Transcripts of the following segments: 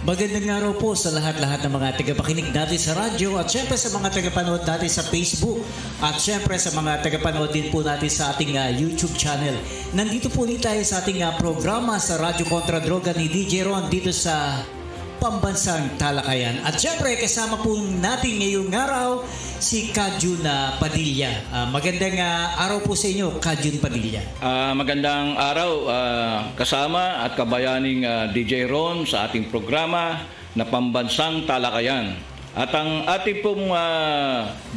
Magandang araw po sa lahat-lahat ng mga tagapakinig natin sa radyo at syempre sa mga tagapanood natin sa Facebook at syempre sa mga tagapanood din po natin sa ating YouTube channel. Nandito po ulit tayo sa ating programa sa Radyo Kontra Droga ni DJ Ron dito sa Pambansang Talakayan. At syempre kasama po natin ngayong araw si Kajun Padilla. Magandang araw po sa inyo, Kajun Padilla. Magandang araw kasama at kabayaning DJ Ron sa ating programa na Pambansang Talakayan. At ang ating pong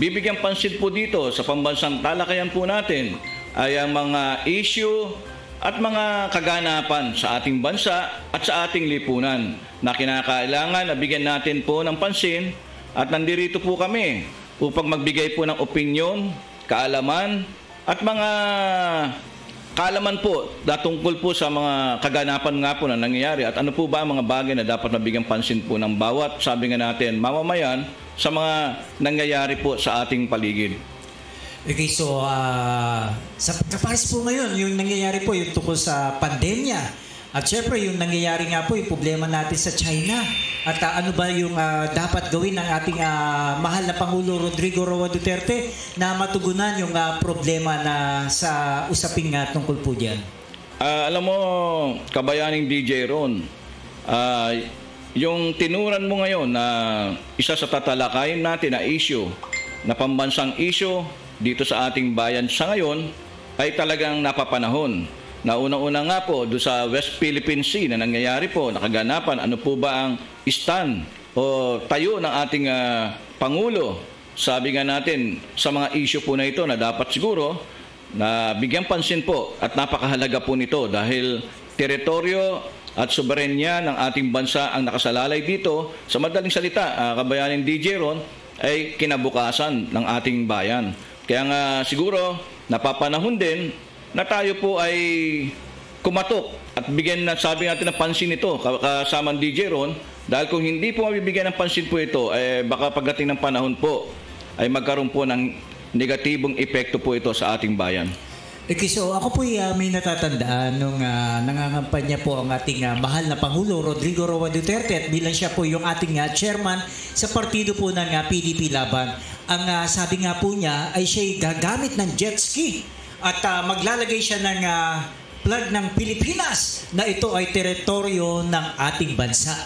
bibigyan pansin po dito sa Pambansang Talakayan po natin ay ang mga issue at mga kaganapan sa ating bansa at sa ating lipunan na kinakailangan na bigyan natin po ng pansin at nandito po kami upang magbigay po ng opinyon, kaalaman at mga kaalaman po na tungkol po sa mga kaganapan nga po na nangyayari at ano po ba ang mga bagay na dapat mabigyan pansin po ng bawat, sabi nga natin, mamamayan sa mga nangyayari po sa ating paligid. Okay, so sa kapares po ngayon, yung nangyayari po yung tungkol sa pandemya. At syempre yung nangyayari nga po yung problema natin sa China. At ano ba yung dapat gawin ng ating mahal na Pangulo Rodrigo Roa Duterte na matugunan yung problema na sa usaping tungkol po dyan? Alam mo, kabayaning DJ Ron, yung tinuran mo ngayon na isa sa tatalakayin natin na issue, na pambansang issue, dito sa ating bayan sa ngayon ay talagang napapanahon. Na unang-una nga po doon sa West Philippine Sea na nangyayari po, nakaganapan, ano po ba ang stand o tayo ng ating Pangulo? Sabi nga natin sa mga issue po na ito na dapat siguro na bigyan pansin po at napakahalaga po nito dahil teritoryo at soberenya ng ating bansa ang nakasalalay dito. Sa madaling salita, kabayanin DJ Ron, ay kinabukasan ng ating bayan. Kaya nga siguro napapanahon din na tayo po ay kumatok at bigyan na sabi natin ng pansin ito kasama DJ Ron dahil kung hindi po mabibigyan ng pansin po ito baka pagdating ng panahon po ay magkaroon po ng negatibong epekto po ito sa ating bayan. Okay, so ako po may natatandaan nung nangangampanya po ang ating mahal na Pangulo Rodrigo Roa Duterte at bilang siya po yung ating chairman sa partido po ng PDP Laban. Ang sabi nga po niya ay siya'y gagamit ng jet ski at maglalagay siya ng flag ng Pilipinas na ito ay teritoryo ng ating bansa.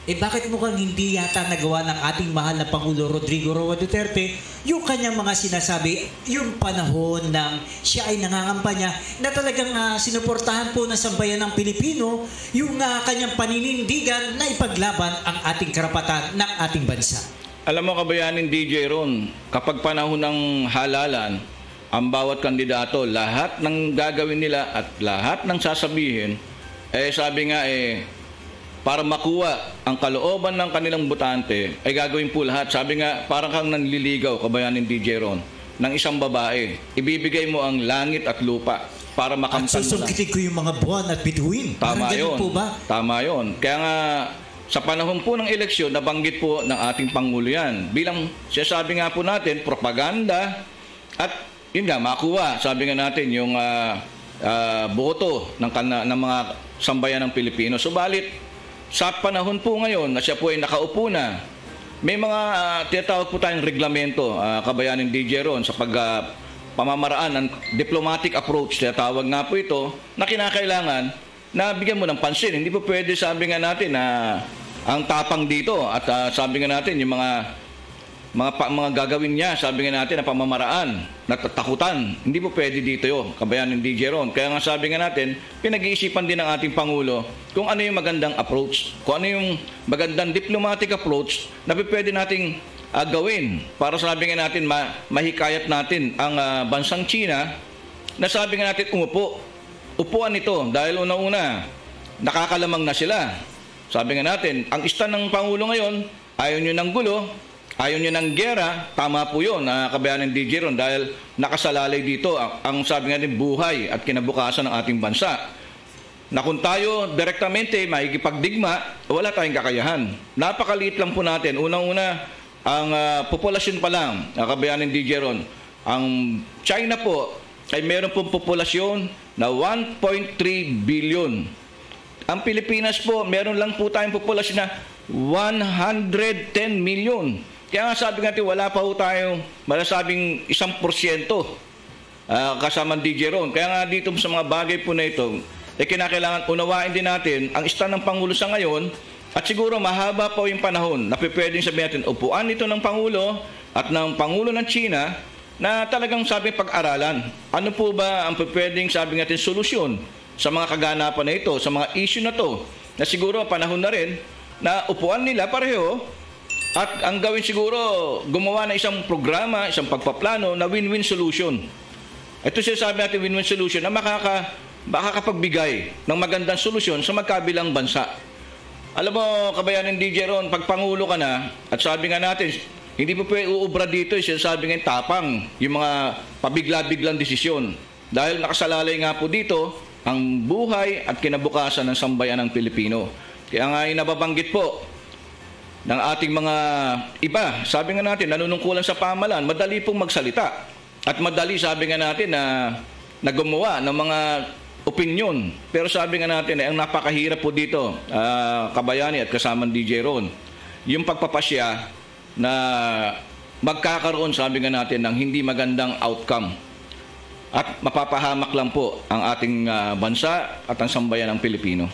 Bakit mukhang hindi yata nagawa ng ating mahal na Pangulo Rodrigo Roa Duterte yung kanyang mga sinasabi, yung panahon ng siya ay nangangampanya na talagang sinuportahan po ng sambayan ng Pilipino yung kanyang paninindigan na ipaglaban ang ating karapatan ng ating bansa. Alam mo kabayanin DJ Ron, kapag panahon ng halalan, ang bawat kandidato, lahat ng gagawin nila at lahat ng sasabihin, sabi nga para makuha ang kalooban ng kanilang botante, ay gagawin po lahat. Sabi nga, parang kang nanliligaw, kabayanin DJ Ron, ng isang babae. Ibibigay mo ang langit at lupa para makamtan mo lang. At susungkitin ko yung mga buwan at bituin. Tama yun. Po ba? Tama yun. Kaya nga, sa panahon po ng eleksyon, nabanggit po ng ating Pangulo yan. Bilang sinasabi nga po natin, propaganda at yun nga, makuha. Sabi nga natin, yung boto ng mga sambayan ng Pilipino. Subalit, sa panahon po ngayon na siya po ay nakaupo na, may mga tinatawag po tayong reglamento, kabayanin DJ Ron, sa pamamaraan ng diplomatic approach, tinatawag nga po ito, na kinakailangan na bigyan mo ng pansin. Hindi po pwede, sabi nga natin, na ang tapang dito at sabi nga natin, yung mga gagawin niya, sabi nga natin, na pamamaraan, natatakutan. Hindi po pwede dito yun, kabayanin DJ Ron. Kaya nga sabi nga natin, pinag-iisipan din ng ating Pangulo kung ano yung magandang approach, kung ano yung magandang diplomatic approach na pwede nating gawin para sabi nga natin, mahikayat natin ang bansang China na sabi nga natin, upuan ito dahil una-una, nakakalamang na sila. Sabi nga natin, ang stand ng Pangulo ngayon, ayaw nyo ng gulo, ayaw nyo ng gera, tama po yun, kabayanin DJ Ron, dahil nakasalalay dito ang sabi nga din buhay at kinabukasan ng ating bansa. Na kung tayo direktamente makikipagdigma, wala tayong kakayahan. Napakaliit lang po natin. Unang-una, ang populasyon pa lang, kabayanin DJ Ron, ang China po ay meron pong populasyon na 1.3 billion. Ang Pilipinas po, meron lang po tayong populasyon na 110 million. Kaya nga sabi natin, wala pa ho tayong malasabing 1% kasama DJ Ron. Kaya nga dito sa mga bagay po na ito, kinakailangan unawain din natin ang stand ng Pangulo sa ngayon at siguro mahaba pa yung panahon na pwedeng sabihin natin, upuan ito ng Pangulo at ng Pangulo ng China na talagang sabi pag-aralan. Ano po ba ang pwedeng sabi natin solusyon sa mga kaganapan na ito, sa mga issue na to, na siguro panahon na rin na upuan nila pareho at ang gawin siguro gumawa na isang programa, isang pagpaplano na win-win solution. Ito sinasabi natin win-win solution na makakapagbigay ng magandang solusyon sa magkabilang bansa. Alam mo, kabayanin DJ Ron, pag Pangulo ka na at sabi nga natin, hindi po pwede uubra dito, sinasabi nga tapang, yung mga pabigla-biglang desisyon. Dahil nakasalalay nga po dito ang buhay at kinabukasan ng sambayan ng Pilipino. Kaya nga nababanggit po ng ating mga iba, sabi nga natin, nanunungkulan sa pamahalaan, madali pong magsalita. At madali, sabi nga natin, na gumawa ng mga opinion. Pero sabi nga natin, ang napakahirap po dito, kabayani at kasamang DJ Ron, yung pagpapasya na magkakaroon, sabi nga natin, ng hindi magandang outcome. At mapapahamak lang po ang ating bansa at ang sambayan ng Pilipino.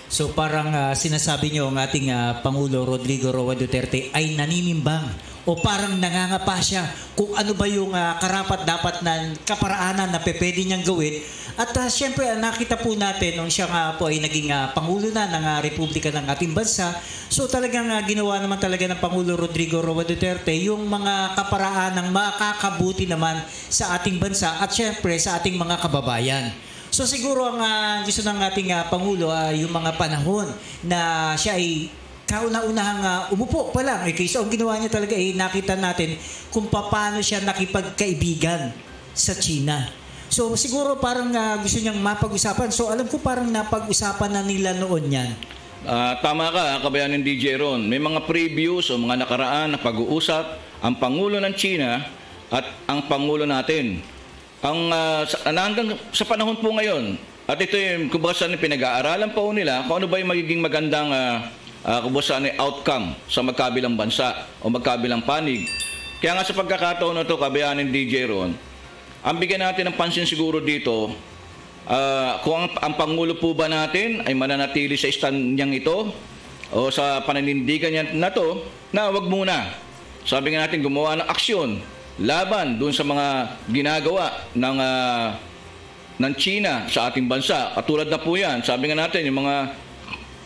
So parang sinasabi niyo ang ating Pangulo Rodrigo Roa Duterte ay naninimbang o parang nangangapa siya kung ano ba yung karapat-dapat na kaparaanan na pwede niyang gawin. At siyempre nakita po natin nung siya nga po ay naging Pangulo na ng Republika ng ating bansa. So talagang ginawa naman talaga ng Pangulo Rodrigo Roa Duterte yung mga kaparaanang makakabuti naman sa ating bansa at siyempre sa ating mga kababayan. So siguro ang gusto ng ating Pangulo yung mga panahon na siya ay kauna-unahang umupo pa lang. So ang ginawa niya talaga ay nakita natin kung paano siya nakipagkaibigan sa China. So siguro parang gusto niyang mapag-usapan. So alam ko parang napag-usapan na nila noon yan. Tama ka, kabayanin DJ Ron. May mga previews o mga nakaraan na pag-uusap ang Pangulo ng China at ang Pangulo natin. Hanggang sa panahon po ngayon, at ito yung kubasan pinag-aaralan po nila kung ano ba yung magiging magandang kubasan outcome sa magkabilang bansa o magkabilang panig. Kaya nga sa pagkakataon na ito, kabayanin DJ Ron, ang bigyan natin ng pansin siguro dito, kung ang Pangulo po ba natin ay mananatili sa stand niyang ito o sa pananindigan niya na to, na wag muna. Sabi nga natin, gumawa ng aksyon laban doon sa mga ginagawa ng China sa ating bansa. Katulad na po yan, sabi nga natin, yung mga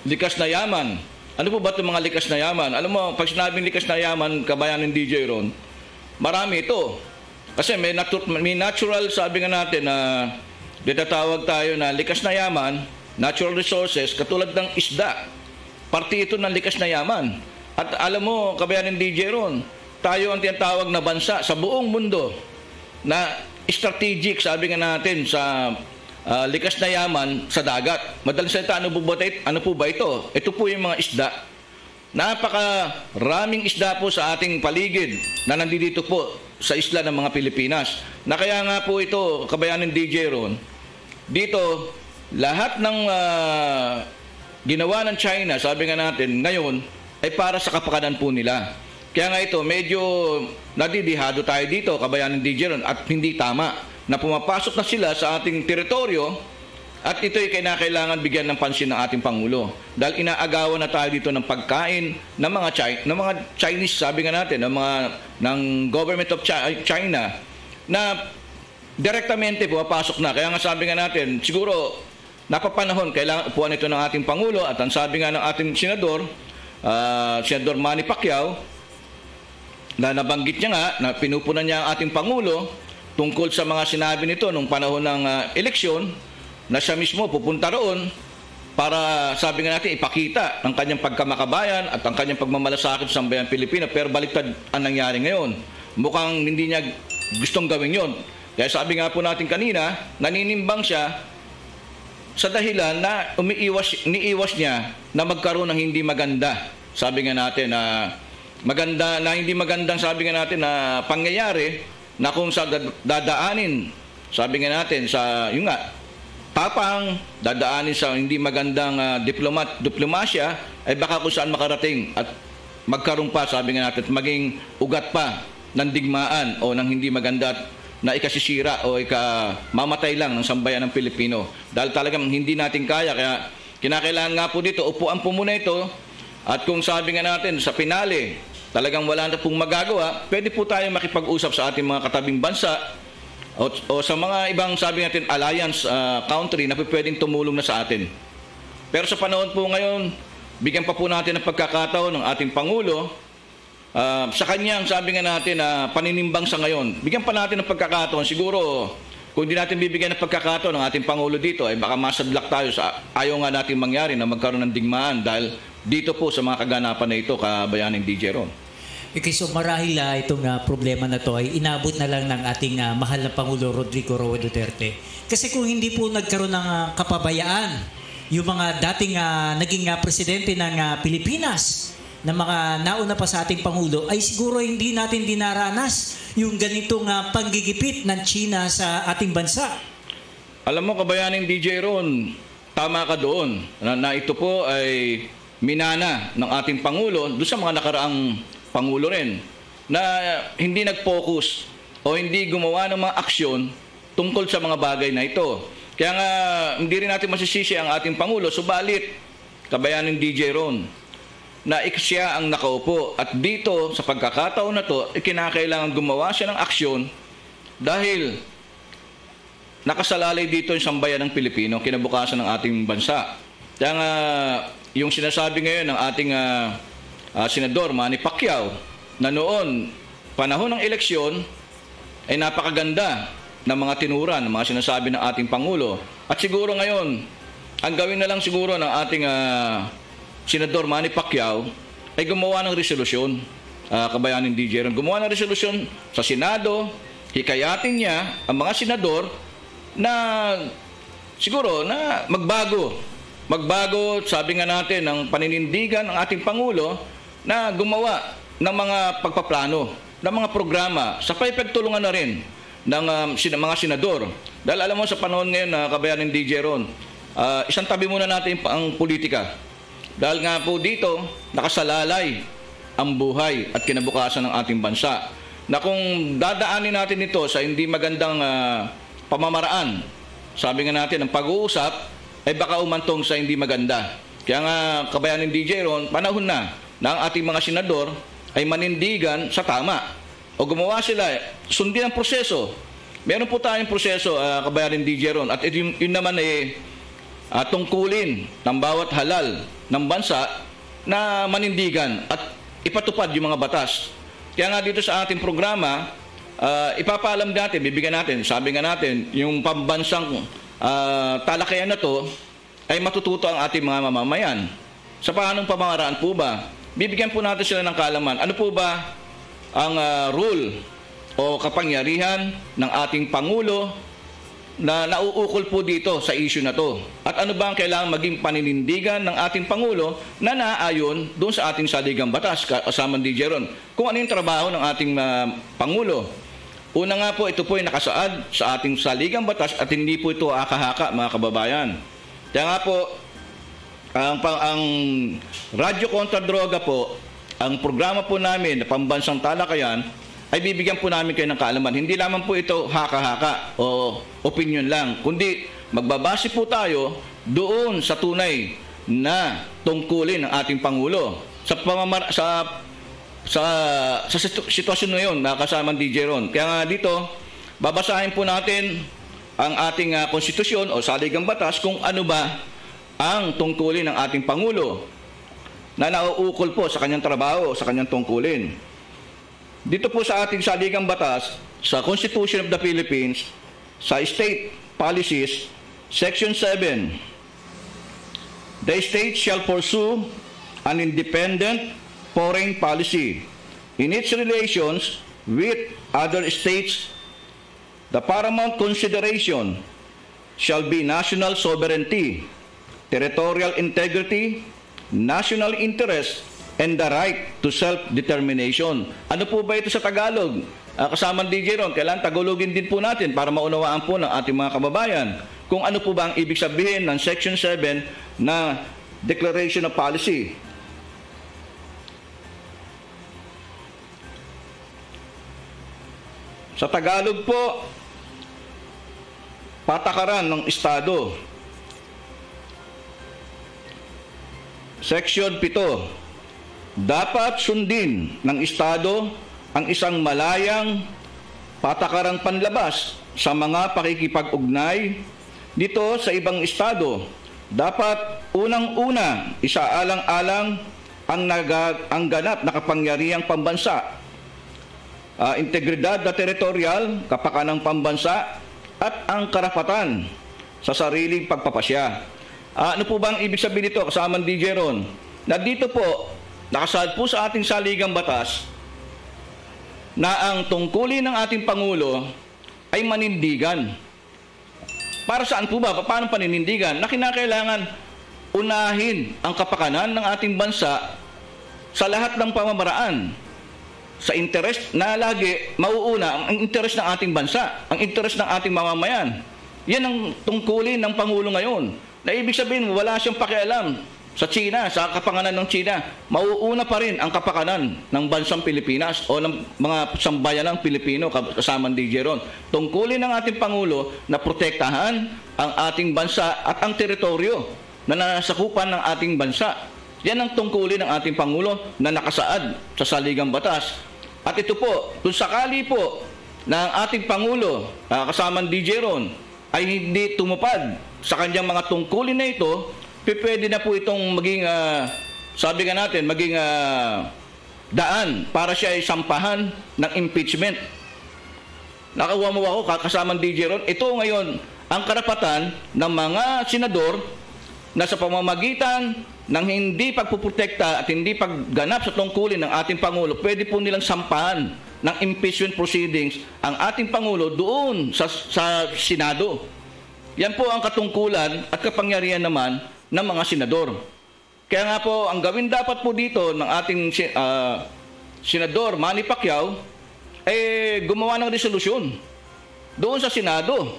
likas na yaman. Ano po ba itong mga likas na yaman? Alam mo, pag sinabing likas na yaman, kabayanin DJ Ron, marami ito. Kasi may natural, sabi nga natin, na ditatawag tayo na likas na yaman, natural resources, katulad ng isda. Parte ito ng likas na yaman. At alam mo, kabayanin DJ Ron, tayo ang tinatawag na bansa sa buong mundo na strategic, sabi nga natin, sa likas na yaman sa dagat. Madaling salita, ano po ba ito? Ito po yung mga isda. Napakaraming isda po sa ating paligid na nandito po sa isla ng mga Pilipinas. Na kaya nga po ito, kabayanin DJ Ron, dito, lahat ng ginawa ng China, sabi nga natin, ngayon, ay para sa kapakanan po nila. Kaya nga ito, medyo nadidihado tayo dito, kabayanin DJ Ron, at hindi tama na pumapasok na sila sa ating teritoryo at ito ay kailangan bigyan ng pansin ng ating Pangulo. Dahil inaagawan na tayo dito ng pagkain ng mga Chinese, sabi nga natin, ng government of China na direktamente pumapasok na. Kaya nga sabi nga natin, siguro napapanahon, kailangan upuan ito ng ating Pangulo at ang sabi nga ng ating Senador, Senador Manny Pacquiao, na nabanggit niya nga, na pinupunan niya ang ating Pangulo tungkol sa mga sinabi nito nung panahon ng eleksyon, na siya mismo pupunta roon para, sabi nga natin, ipakita ang kanyang pagkamakabayan at ang kanyang pagmamalasakit sa sambayang Pilipina. Pero baliktad ang nangyari ngayon. Mukhang hindi niya gustong gawin yon. Kaya sabi nga po natin kanina, naninimbang siya sa dahilan na niiwas niya na magkaroon ng hindi maganda. Sabi nga natin na hindi magandang, sabi nga natin, na pangyayari na kung sa dadaanin, sabi nga natin, sa yung nga tapang, dadaanin sa hindi magandang diplomasya ay baka kung saan makarating at magkaroon pa, sabi nga natin, maging ugat pa ng digmaan o ng hindi maganda at na ikasisira o mamatay lang ng sambayan ng Pilipino. Dahil talagang hindi natin kaya, kaya kinakailangan nga po dito, upuan po muna ito, at kung sabi nga natin sa pinali, talagang wala na pong magagawa, pwede po tayo makipag-usap sa ating mga katabing bansa o sa mga ibang, sabi natin, alliance country na pwedeng tumulong na sa atin. Pero sa panahon po ngayon, bigyan pa po natin ng pagkakataon ng ating Pangulo sa kanyang, sabi nga natin, paninimbang sa ngayon. Bigyan pa natin ng pagkakataon. Siguro, kung hindi natin bibigyan ng pagkakataon ng ating Pangulo dito, ay baka masadlak tayo sa ayaw nga natin mangyari na magkaroon ng digmaan dahil dito po sa mga kaganapan na ito, kabayaning DJ Ron. Okay, so marahil itong problema na to ay inabot na lang ng ating mahal na Pangulo Rodrigo Roa Duterte. Kasi kung hindi po nagkaroon ng kapabayaan yung mga dating naging presidente ng Pilipinas na mga nauna pa sa ating Pangulo, ay siguro hindi natin dinaranas yung ganitong panggigipit ng China sa ating bansa. Alam mo, kabayaning DJ Ron, tama ka doon na ito po ay minana ng ating Pangulo doon sa mga nakaraang Pangulo rin na hindi nag-focus o hindi gumawa ng mga aksyon tungkol sa mga bagay na ito. Kaya nga hindi rin natin masisisi ang ating Pangulo, subalit kabayaning DJ Ron na siya ang nakaupo at dito sa pagkakataon na to kinakailangan gumawa siya ng aksyon dahil nakasalalay dito yung sambayan ng Pilipino, kinabukasan ng ating bansa. Kaya nga yung sinasabi ngayon ng ating Senador Manny Pacquiao na noon, panahon ng eleksyon, ay napakaganda ng mga tinuran, ng mga sinasabi ng ating Pangulo. At siguro ngayon, ang gawin na lang siguro ng ating Senador Manny Pacquiao ay gumawa ng resolusyon, kabayaning DJ Ron. Gumawa ng resolusyon sa Senado, hikayatin niya ang mga senador na siguro na magbago, sabi nga natin, ng paninindigan ng ating Pangulo na gumawa ng mga pagpaplano, ng mga programa sa paipagtulungan na rin ng mga senador. Dahil alam mo sa panahon ngayon, kabayaning DJ Ron, isang tabi muna natin ang politika. Dahil nga po dito, nakasalalay ang buhay at kinabukasan ng ating bansa. Na kung dadaanin natin ito sa hindi magandang pamamaraan, sabi nga natin, ang pag-uusap ay baka umantong sa hindi maganda. Kaya nga, kabayaning DJ Ron, panahon na ang ating mga senador ay manindigan sa tama. O gumawa sila, sundin ang proseso. Meron po tayong proseso, kabayaning DJ Ron, at yun naman ay tungkulin ng bawat halal ng bansa na manindigan at ipatupad yung mga batas. Kaya nga dito sa ating programa, ipapaalam natin, bibigyan natin, sabi nga natin, yung pambansang talakayan na to ay matututo ang ating mga mamamayan. Sa paanong pamamaraan po ba? Bibigyan po natin sila ng kaalaman. Ano po ba ang rule o kapangyarihan ng ating Pangulo na nauukol po dito sa issue na to? At ano ba ang kailangan maging paninindigan ng ating Pangulo na naayon doon sa ating saligang batas, kasamang DJ Ron? Kung ano yung trabaho ng ating Pangulo? Una nga po, ito po ay nakasaad sa ating saligang batas at hindi po ito akahaka, mga kababayan. Kaya nga po, ang Radyo Kontra Droga po, ang programa po namin na pambansang talakayan, ay bibigyan po namin kayo ng kaalaman. Hindi lamang po ito haka-haka o opinion lang, kundi magbabase po tayo doon sa tunay na tungkulin ng ating Pangulo sa sitwasyon na yun, kasamang DJ Ron. Kaya nga dito, babasahin po natin ang ating konstitusyon o saligang batas kung ano ba ang tungkulin ng ating Pangulo na nauukol po sa kanyang trabaho, sa kanyang tungkulin. Dito po sa ating saligang batas, sa Constitution of the Philippines, sa State Policies, Section 7, the state shall pursue an independent foreign policy in its relations with other states. The paramount consideration shall be national sovereignty, territorial integrity, national interest, and the right to self-determination. Ano po ba ito sa Tagalog? Kasamang DJ Ron, kailangan Tagalogin din po natin para maunawaan po ng ating mga kababayan kung ano po ba ang ibig sabihin ng Section 7 na Declaration of Policy. Sa Tagalog po, patakaran ng Estado. Section 7. Dapat sundin ng Estado ang isang malayang patakarang panlabas sa mga pakikipag-ugnay dito sa ibang Estado. Dapat unang-una isaalang-alang ang ganap na kapangyarihang pambansa, integridad na teritorial, kapakanang pambansa, at ang karapatan sa sariling pagpapasya. Ano po ba ang ibig sabihin nito, kasamang DJ Ron? Na dito po, nakasaad po sa ating saligang batas na ang tungkulin ng ating Pangulo ay manindigan. Para saan po ba? Paano paninindigan? Na kinakailangan unahin ang kapakanan ng ating bansa sa lahat ng pamamaraan. Sa interes na lagi mauuna ang interes ng ating bansa, ang interes ng ating mamamayan. Yan ang tungkulin ng Pangulo ngayon. Na ibig sabihin, wala siyang pakialam sa China, sa kapakanan ng China. Mauuna pa rin ang kapakanan ng bansang Pilipinas o ng mga sambayanang Pilipino, kasamang DJ Ron. Tungkulin ng ating Pangulo na protektahan ang ating bansa at ang teritoryo na nasakupan ng ating bansa. Yan ang tungkulin ng ating Pangulo na nakasaad sa saligang batas. At ito po, kung sakali po na ang ating Pangulo, kasamang DJ Ron, ay hindi tumupad sa kanyang mga tungkulin na ito, pwede na po itong maging, sabi nga natin, maging daan para siya ay sampahan ng impeachment. Nakakuha mo ako, kasamang DJ Ron, ito ngayon ang karapatan ng mga senador na sa pamamagitan ng hindi pagpuprotekta at hindi pagganap sa tungkulin ng ating Pangulo, pwede po nilang sampahan ng impeachment proceedings ang ating Pangulo doon sa Senado. Yan po ang katungkulan at kapangyarihan naman ng mga senador. Kaya nga po, ang gawin dapat po dito ng ating Senador Manny Pacquiao ay gumawa ng resolusyon doon sa Senado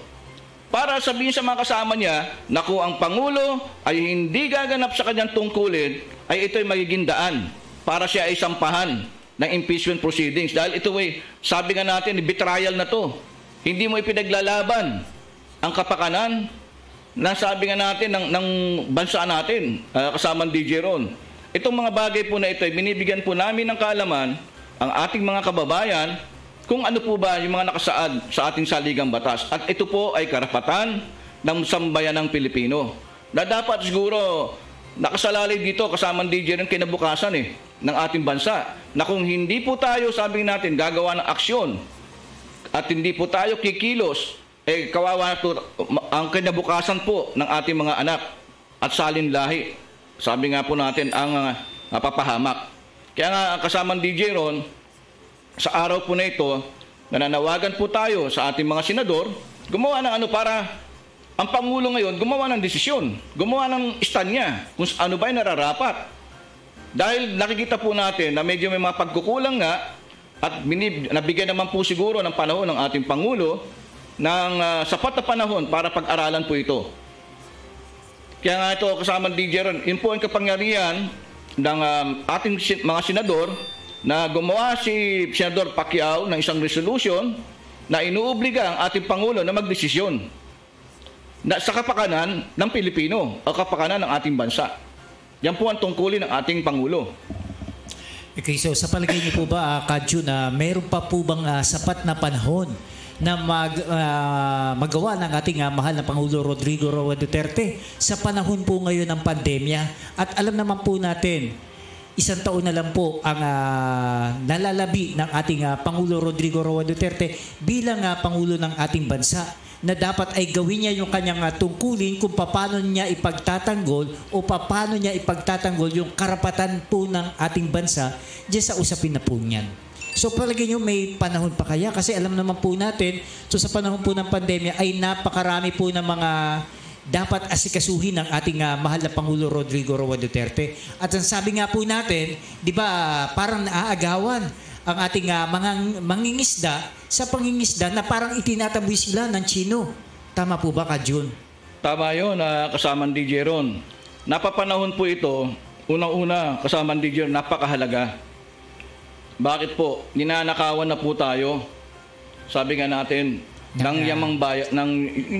para sabihin sa mga kasama niya na kung ang Pangulo ay hindi gaganap sa kanyang tungkulin, ay ito'y magiging daan para siya ay sampahan ng impeachment proceedings. Dahil ito ay, sabi nga natin, betrayal na to. Hindi mo ipinaglalaban ang kapakanan na sabi nga natin ng bansa natin, kasamang DJ Ron. Itong mga bagay po na ito ay binibigyan po namin ng kaalaman ang ating mga kababayan kung ano po ba yung mga nakasaad sa ating saligang batas. At ito po ay karapatan ng sambayanang Pilipino na dapat siguro nakasalalay dito kasamang DJ Ron kinabukasan ng ating bansa, na kung hindi po tayo, sabi natin, gagawa ng aksyon at hindi po tayo kikilos, kawawa po ang kinabukasan po ng ating mga anak at salin lahi. Sabi nga po natin, ang papahamak. Kaya nga, kasamang DJ Ron, sa araw po na ito, nananawagan po tayo sa ating mga senador, gumawa ng ano para ang Pangulo ngayon gumawa ng desisyon, gumawa ng istanya kung ano ba yung nararapat. Dahil nakikita po natin na medyo may mga pagkukulang nga at nabigyan naman po siguro ng panahon ng ating Pangulo ng sapat na panahon para pag-aralan po ito. Kaya nga ito, kasamang DJ Ron, yun po ang kapangyarihan ng ating mga senador na gumawa si Senador Pacquiao ng isang resolution na inuobliga ang ating Pangulo na magdesisyon sa kapakanan ng Pilipino o kapakanan ng ating bansa. Yan po ang tungkulin ng ating Pangulo. Okay, so sa palagay niyo po ba, Kadjo, na meron pa po bang sapat na panahon na magawa ng ating mahal na Pangulo Rodrigo Roa Duterte sa panahon po ngayon ng pandemya? At alam naman po natin, isang taon na lang po ang nalalabi ng ating Pangulo Rodrigo Roa Duterte bilang Pangulo ng ating bansa, na dapat ay gawin niya yung kanyang tungkulin kung paano niya ipagtatanggol o paano niya ipagtatanggol yung karapatan po ng ating bansa diyan sa usapin na po niyan. So palagi nyo may panahon pa kaya? Kasi alam naman po natin, so sa panahon po ng pandemya ay napakarami po ng mga dapat asikasuhin ng ating mahal na Pangulo Rodrigo Roa Duterte. At ang sabi nga po natin, di ba parang naaagawan ang ating mga mangingisda sa pangingisda na parang itinataboy sila ng Chino. Tama po ba, Kadjun? Tama yun, kasamang DJ Ron. Napapanahon po ito, unang-una, kasamang DJ Ron, napakahalaga. Bakit po? Ninanakawan na po tayo sabi nga natin, ng yamang bayan, ng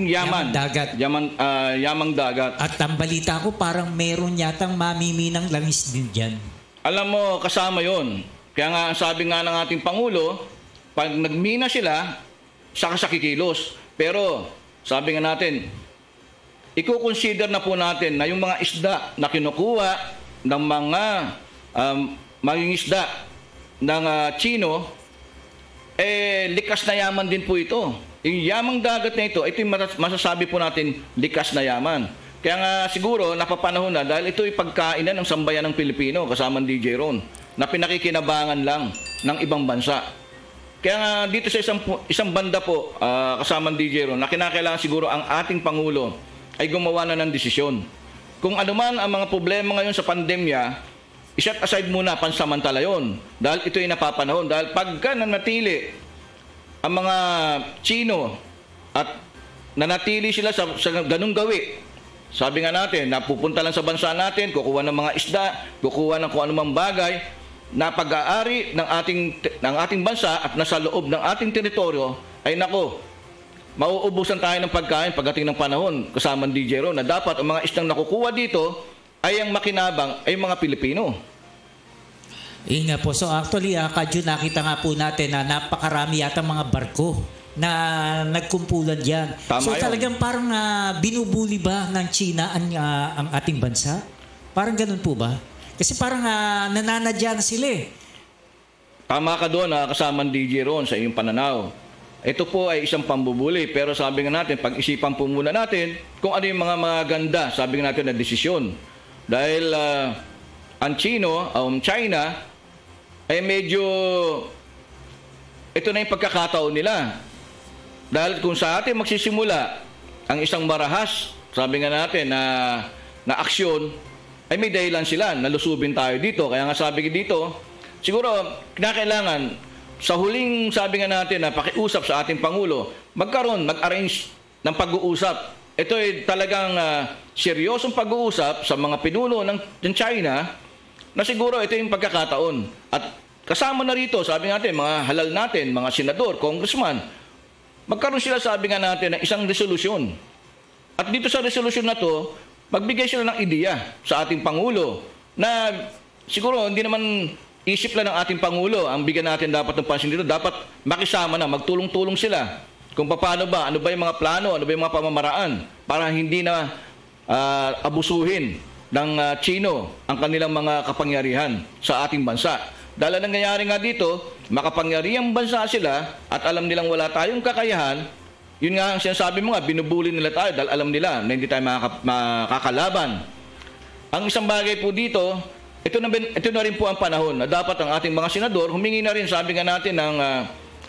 yaman dagat. Yamang dagat. At ang balita ko parang meron yatang mamiminang langis din diyan. Alam mo, kasama 'yon. Kaya nga sabi nga ng ating pangulo, pag nagmina sila, saka sa kikilos. Pero sabi nga natin, i-consider na po natin na yung mga isda na kinukuha ng mga mangingisda ng Chino, likas na yaman din po ito. Yung yamang dagat na ito yung masasabi po natin likas na yaman. Kaya nga siguro napapanahon na dahil ito ay pagkainan ng sambayan ng Pilipino kasama DJ Ron na pinakikinabangan lang ng ibang bansa. Kaya nga dito sa isang banda po kasama DJ Ron na kinakailangan siguro ang ating Pangulo ay gumawa na ng desisyon. Kung ano man ang mga problema ngayon sa pandemya, iset aside muna pansamantala yon dahil ito ay napapanahon. Dahil pagka nanatili ang mga Chino at nanatili sila sa ganung gawi, sabi nga natin, napupunta lang sa bansa natin, kukuha ng mga isda, kukuha ng kung anumang bagay na pag-aari ng ating bansa at nasa loob ng ating teritoryo, ay nako, mauubusan tayo ng pagkain pagdating ng panahon kasama ng DJ Ron na dapat ang mga isdang nakukuha dito ay ang makinabang ay mga Pilipino. Nga po. So actually, Kadyo, nakita nga po natin na napakarami yata mga barko na nagkumpulan diyan. So talagang parang binubuli ba ng China ang ating bansa? Parang ganun po ba? Kasi parang nananadya na sila eh. Tama ka doon, kasama ng DJ Ron sa iyong pananaw. Ito po ay isang pambubuli, pero sabi nga natin, pag-isipan po muna natin kung ano yung mga maganda, sabi nga natin na desisyon. Dahil ang China ay medyo ito na yung pagkakataon nila. Dahil kung sa atin magsisimula ang isang marahas, sabi nga natin na aksyon, ay may dahilan sila, nalusubin tayo dito. Kaya nga sabi dito, siguro kinakailangan sa huling sabi nga natin na pakiusap sa ating Pangulo, mag-arrange ng pag-uusap. Ito ay talagang seryosong pag-uusap sa mga pinuno ng China na siguro ito yung pagkakataon. At kasama na rito, sabi nga natin, mga halal natin, mga senador, congressman, magkaroon sila, sabi nga natin, ng isang resolusyon. At dito sa resolusyon na to, magbigay sila ng ideya sa ating Pangulo na siguro hindi naman isip lang ng ating Pangulo ang bigyan natin dapat ng pansin dito. Dapat makisama na, magtulong-tulong sila kung paano ba, ano ba yung mga plano, ano ba yung mga pamamaraan para hindi na abusuhin ng Chino ang kanilang mga kapangyarihan sa ating bansa. Dahil ang nangyayari nga dito, makapangyarihang bansa sila at alam nilang wala tayong kakayahan. Yun nga ang sinasabi mo nga, binubuli nila tayo dahil alam nila na hindi tayo makakalaban. Ang isang bagay po dito, ito na rin po ang panahon na dapat ang ating mga senador humingi na rin, sabi nga natin, ng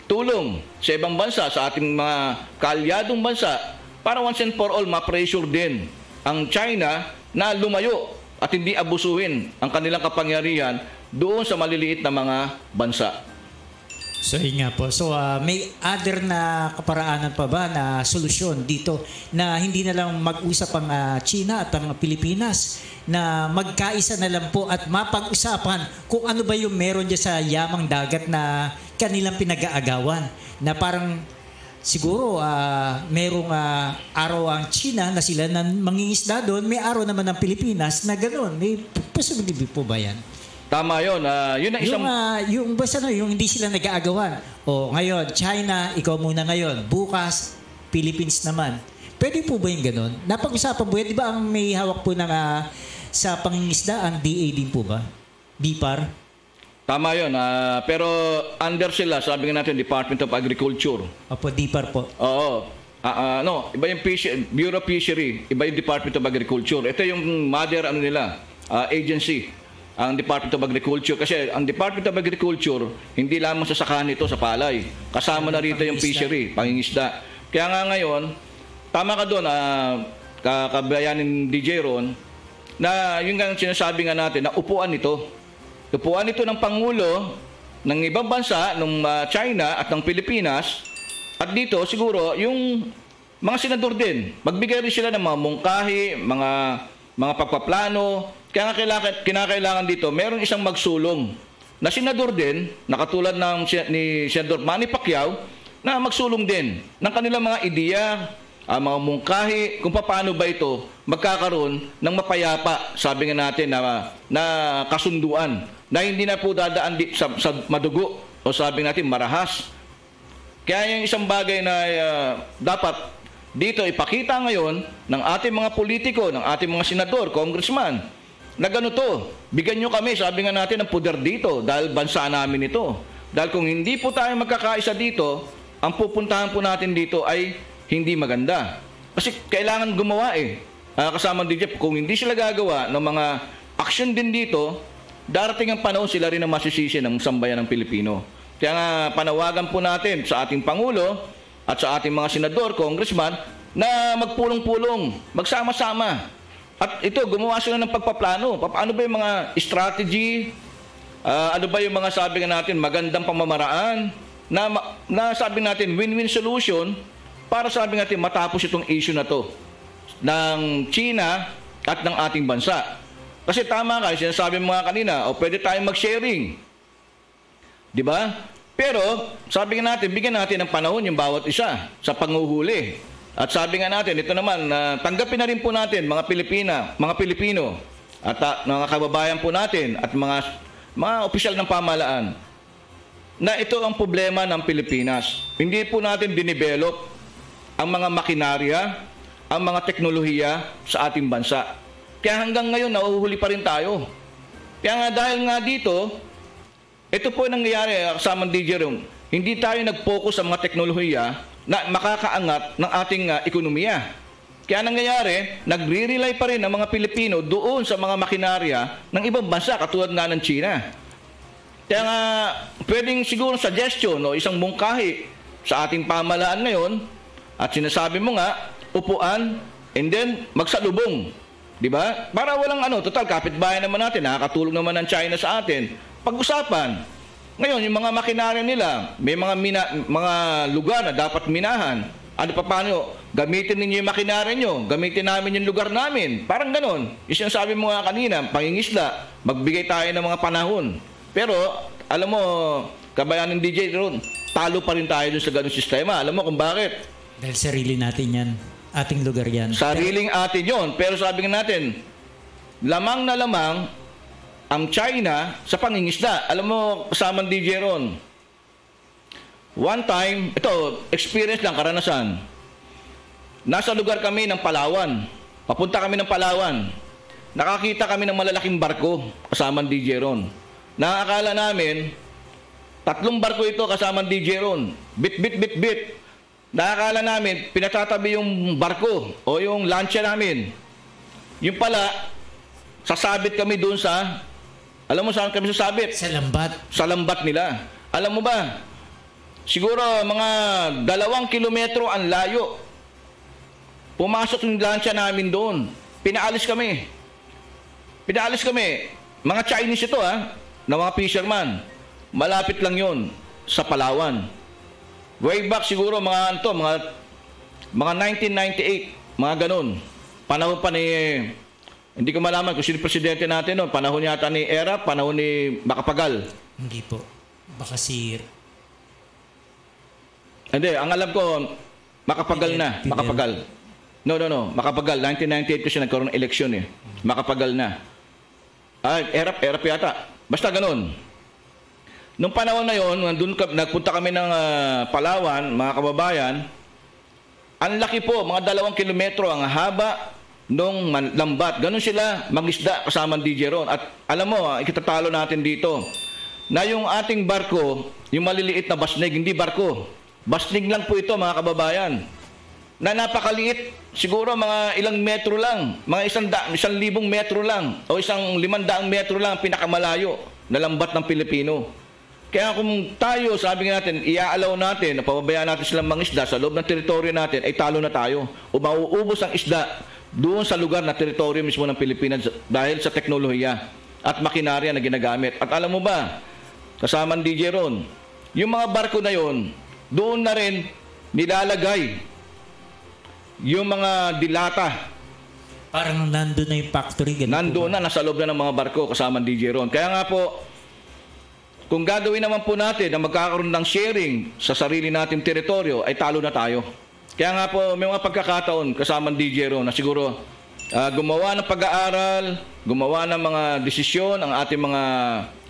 tulong sa ibang bansa, sa ating mga kaalyadong bansa para once and for all ma-pressure din ang China na lumayo at hindi abusuhin ang kanilang kapangyarihan doon sa maliliit na mga bansa. So yun nga po. So may other na kaparaanan pa ba na solusyon dito na hindi na lang mag-usap ang China at ang Pilipinas, na magkaisa na lang po at mapag-usapan kung ano ba yung meron dyan sa yamang dagat na kanilang pinag-aagawan, na parang siguro merong araw ang China na sila na mangingisda doon, may araw naman ng Pilipinas na gano'n. May possibility po ba yan? Tama yun. Yun ang isang... Yung basta yung hindi sila nag-aagawan. O ngayon, China, ikaw muna ngayon. Bukas, Philippines naman. Pwede po ba yung gano'n? Napag-usapan po yan. Di ba ang may hawak po ng sa pangingisda, ang DA din po ba? BIPAR? Tama yun. Pero under sila, sabi nga natin, Department of Agriculture. Opo, DIPAR po. Oo. No, iba yung Bureau of Fishery, iba yung Department of Agriculture. Ito yung mother agency, ang Department of Agriculture. Kasi ang Department of Agriculture, hindi lamang sa sakahan ito sa palay. Kasama na rito yung fishery, pangingisda. Kaya nga ngayon, tama ka doon, kabayanin DJ Ron, na yung sinasabi nga natin, na upuan ito. Upuan ito ng Pangulo ng ibang bansa, ng China at ng Pilipinas. At dito, siguro, yung mga senador din, magbigay rin sila ng mga mungkahi, mga pagpaplano. Kaya nga kinakailangan dito, meron isang magsulong na senador din, na katulad ni Senador Manny Pacquiao, na magsulong din ng kanilang mga ideya, mga mungkahi, kung paano ba ito magkakaroon ng mapayapa, sabi nga natin, na kasunduan, na hindi na po dadaan sa madugo o sabi natin marahas. Kaya yung isang bagay na dapat dito ipakita ngayon ng ating mga politiko, ng ating mga senador, congressman, na ganito, bigyan nyo kami, sabi nga natin, ng puder dito dahil bansa namin ito. Dahil kung hindi po tayo magkakaisa dito, ang pupuntahan po natin dito ay hindi maganda. Kasi kailangan gumawa kasama DJ, kung hindi sila gagawa ng mga action din dito, darating ang panahon sila rin ang masisisi ng sambayan ng Pilipino. Kaya nga panawagan po natin sa ating Pangulo at sa ating mga senador, congressman, na magpulong-pulong, magsama-sama. At ito, gumawa sila ng pagpaplano. Paano ba yung mga strategy? Ano ba yung mga sabi nga natin, magandang pamamaraan? Na sabi natin, win-win solution para sabi natin matapos itong issue na to ng China at ng ating bansa. Kasi tama ka, sinasabi mo nga kanina, pwede tayong mag-sharing. Di ba? Pero, sabi nga natin, bigyan natin ng panahon yung bawat isa sa panguhuli. At sabi nga natin, ito naman, tanggapin na rin po natin, mga Pilipino, at mga kababayan po natin, at mga opisyal ng pamahalaan, na ito ang problema ng Pilipinas. Hindi po natin dinevelop ang mga makinarya, ang mga teknolohiya sa ating bansa. Kaya hanggang ngayon, nauhuli pa rin tayo. Kaya nga dahil nga dito, ito po nangyayari kasama DJ Rom. Hindi tayo nag-focus sa mga teknolohiya na makakaangat ng ating ekonomiya. Kaya nangyayari, nagre-rely pa rin ang mga Pilipino doon sa mga makinarya ng ibang bansa katulad nga ng China. Kaya nga, pwedeng siguro suggestion o isang mungkahi sa ating pamahalaan ngayon at sinasabi mo nga, upuan and then magsalubong. Diba? Para walang total kapitbahay naman natin, nakakatulong naman ng China sa atin. Pag-usapan. Ngayon, yung mga makinarya nila, may mga lugar na dapat minahan. Paano? Gamitin ninyo yung makinarya nyo, gamitin namin yung lugar namin. Parang ganon. Yung sinasabi mo nga kanina, pangingisda, magbigay tayo ng mga panahon. Pero, alam mo, kabayan ng DJ Ron, talo pa rin tayo dun sa ganong sistema. Alam mo kung bakit? Dahil sarili natin yan. Ating lugar yan. Sariling atin yon. Pero sabi nga natin, lamang na lamang ang China sa pangingisda. Alam mo, kasamang DJ Ron, one time, ito, experience lang, karanasan. Nasa lugar kami ng Palawan. Papunta kami ng Palawan. Nakakita kami ng malalaking barko kasamang DJ Ron. Nakakala namin, 3 barko ito kasamang DJ Ron. Bit. Nakakala namin, pinatatabi yung barko o yung lancha namin. Yung pala, sasabit kami doon sa, alam mo saan kami sasabit? Sa lambat. Sa lambat nila. Alam mo ba, siguro mga 2 kilometro ang layo. Pumasok yung lancha namin doon. Pinaalis kami. Mga Chinese ito na mga fisherman. Malapit lang yon sa Palawan. Way back siguro mga 1998, mga ganun. Panahon pa ni, hindi ko malaman kung sino presidente natin noon. Panahon yata ni Erap, panahon ni Macapagal. Hindi po. Baka si... Hindi, ang alam ko, Macapagal na. Macapagal. No. Macapagal. 1998 kasi nagkaroon ng eleksyon Macapagal na. Erap yata. Basta ganun. Nung panahon na yon, nagpunta kami ng Palawan, mga kababayan, ang laki po, mga 2 kilometro ang haba nung lambat. Ganun sila mag-isda kasama DJ Ron. At alam mo, ikitatalo natin dito, na yung ating barko, yung maliliit na basnig, hindi barko. Basnig lang po ito, mga kababayan. Na napakaliit, siguro mga ilang metro lang, mga 1,000 metro lang, o 500 metro lang, pinakamalayo na lambat ng Pilipino. Kaya kung tayo, sabi nga natin, iaalaw natin, na pababayaan natin silang mangisda sa loob ng teritoryo natin, ay talo na tayo. O mauubos ang isda doon sa lugar na teritoryo mismo ng Pilipinas dahil sa teknolohiya at makinarya na ginagamit. At alam mo ba, kasamang DJ Ron, yung mga barko na yon, doon na rin nilalagay yung mga dilata. Parang nandun na yung factory. Nandun na, nasa loob na ng mga barko kasamang DJ Ron. Kaya nga po, kung gagawin naman po natin na magkakaroon ng sharing sa sarili nating teritoryo, ay talo na tayo. Kaya nga po, may mga pagkakataon kasamang DJ Ron na siguro gumawa ng pag-aaral, gumawa ng mga desisyon ang ating mga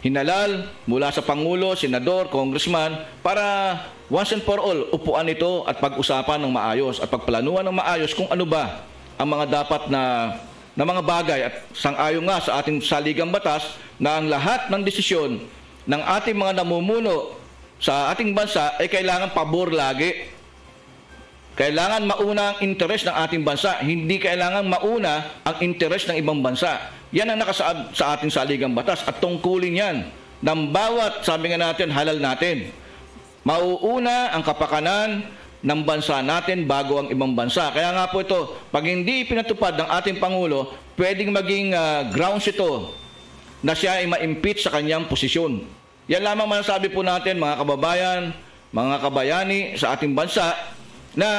hinalal mula sa Pangulo, Senador, Congressman para once and for all, upuan ito at pag-usapan ng maayos at pagplanuhan ng maayos kung ano ba ang mga dapat na mga bagay at sang-ayon nga sa ating saligang batas na ang lahat ng desisyon ng ating mga namumuno sa ating bansa ay kailangan pabor lagi. Kailangan mauna ang interes ng ating bansa, hindi kailangan mauna ang interes ng ibang bansa. Yan ang nakasaad sa ating saligang batas at tungkulin yan ng bawat, sabi nga natin, halal natin. Mauuna ang kapakanan ng bansa natin bago ang ibang bansa. Kaya nga po ito, pag hindi pinatupad ng ating Pangulo, pwedeng maging grounds ito na siya ay ma-impeach sa kanyang posisyon. Yan lamang masasabi po natin, mga kababayan, mga kabayani sa ating bansa, na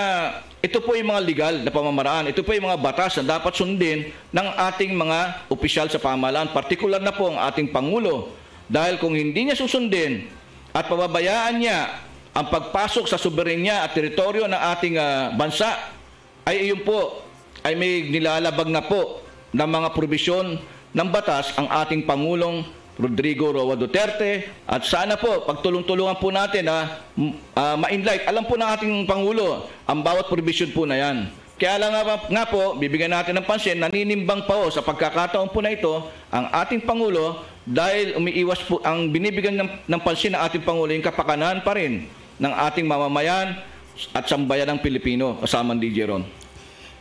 ito po yung mga legal na pamamaraan, ito po yung mga batas na dapat sundin ng ating mga opisyal sa pamahalaan, partikular na po ang ating Pangulo. Dahil kung hindi niya susundin at pababayaan niya ang pagpasok sa soberenya at teritoryo ng ating bansa, ay iyon po ay may nilalabag na po ng mga probisyon ng batas ang ating Pangulong Rodrigo Roa Duterte, at sana po pagtulong-tulungan po natin na ma-enlight. Alam po ng ating Pangulo ang bawat provision po na yan. Kaya lang nga po, bibigyan natin ng pansin, naninimbang pa po sa pagkakataon po na ito ang ating Pangulo dahil umiiwas po ang binibigyan ng pansin ng ating Pangulo yung kapakanan pa rin ng ating mamamayan at sambayan ng Pilipino, kasamang DJ Ron.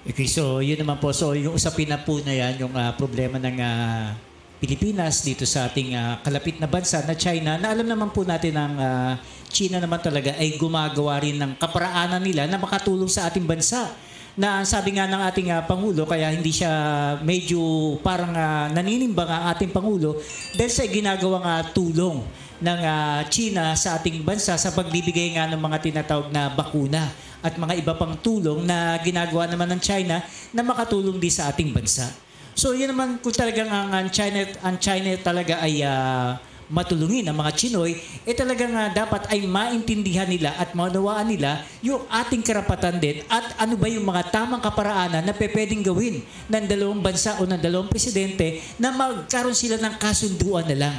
Okay, so yun naman po. So yung usapin na po na yan, yung problema ng Pilipinas dito sa ating kalapit na bansa na China, na alam naman po natin ang China naman talaga ay gumagawa rin ng kaparaanan nila na makatulong sa ating bansa. Na sabi nga ng ating Pangulo, kaya hindi siya medyo parang naninimbang ang ating Pangulo dahil sa ginagawang tulong ng China sa ating bansa sa pagbibigay nga ng mga tinatawag na bakuna at mga iba pang tulong na ginagawa naman ng China na makatulong din sa ating bansa. So yun naman kung talagang ang China talaga ay matulungin ang mga Chinoy, talagang dapat ay maintindihan nila at maunawaan nila yung ating karapatan din at ano ba yung mga tamang kaparaanan na pwedeng gawin ng dalawang bansa o ng dalawang presidente na magkaroon sila ng kasunduan na lang.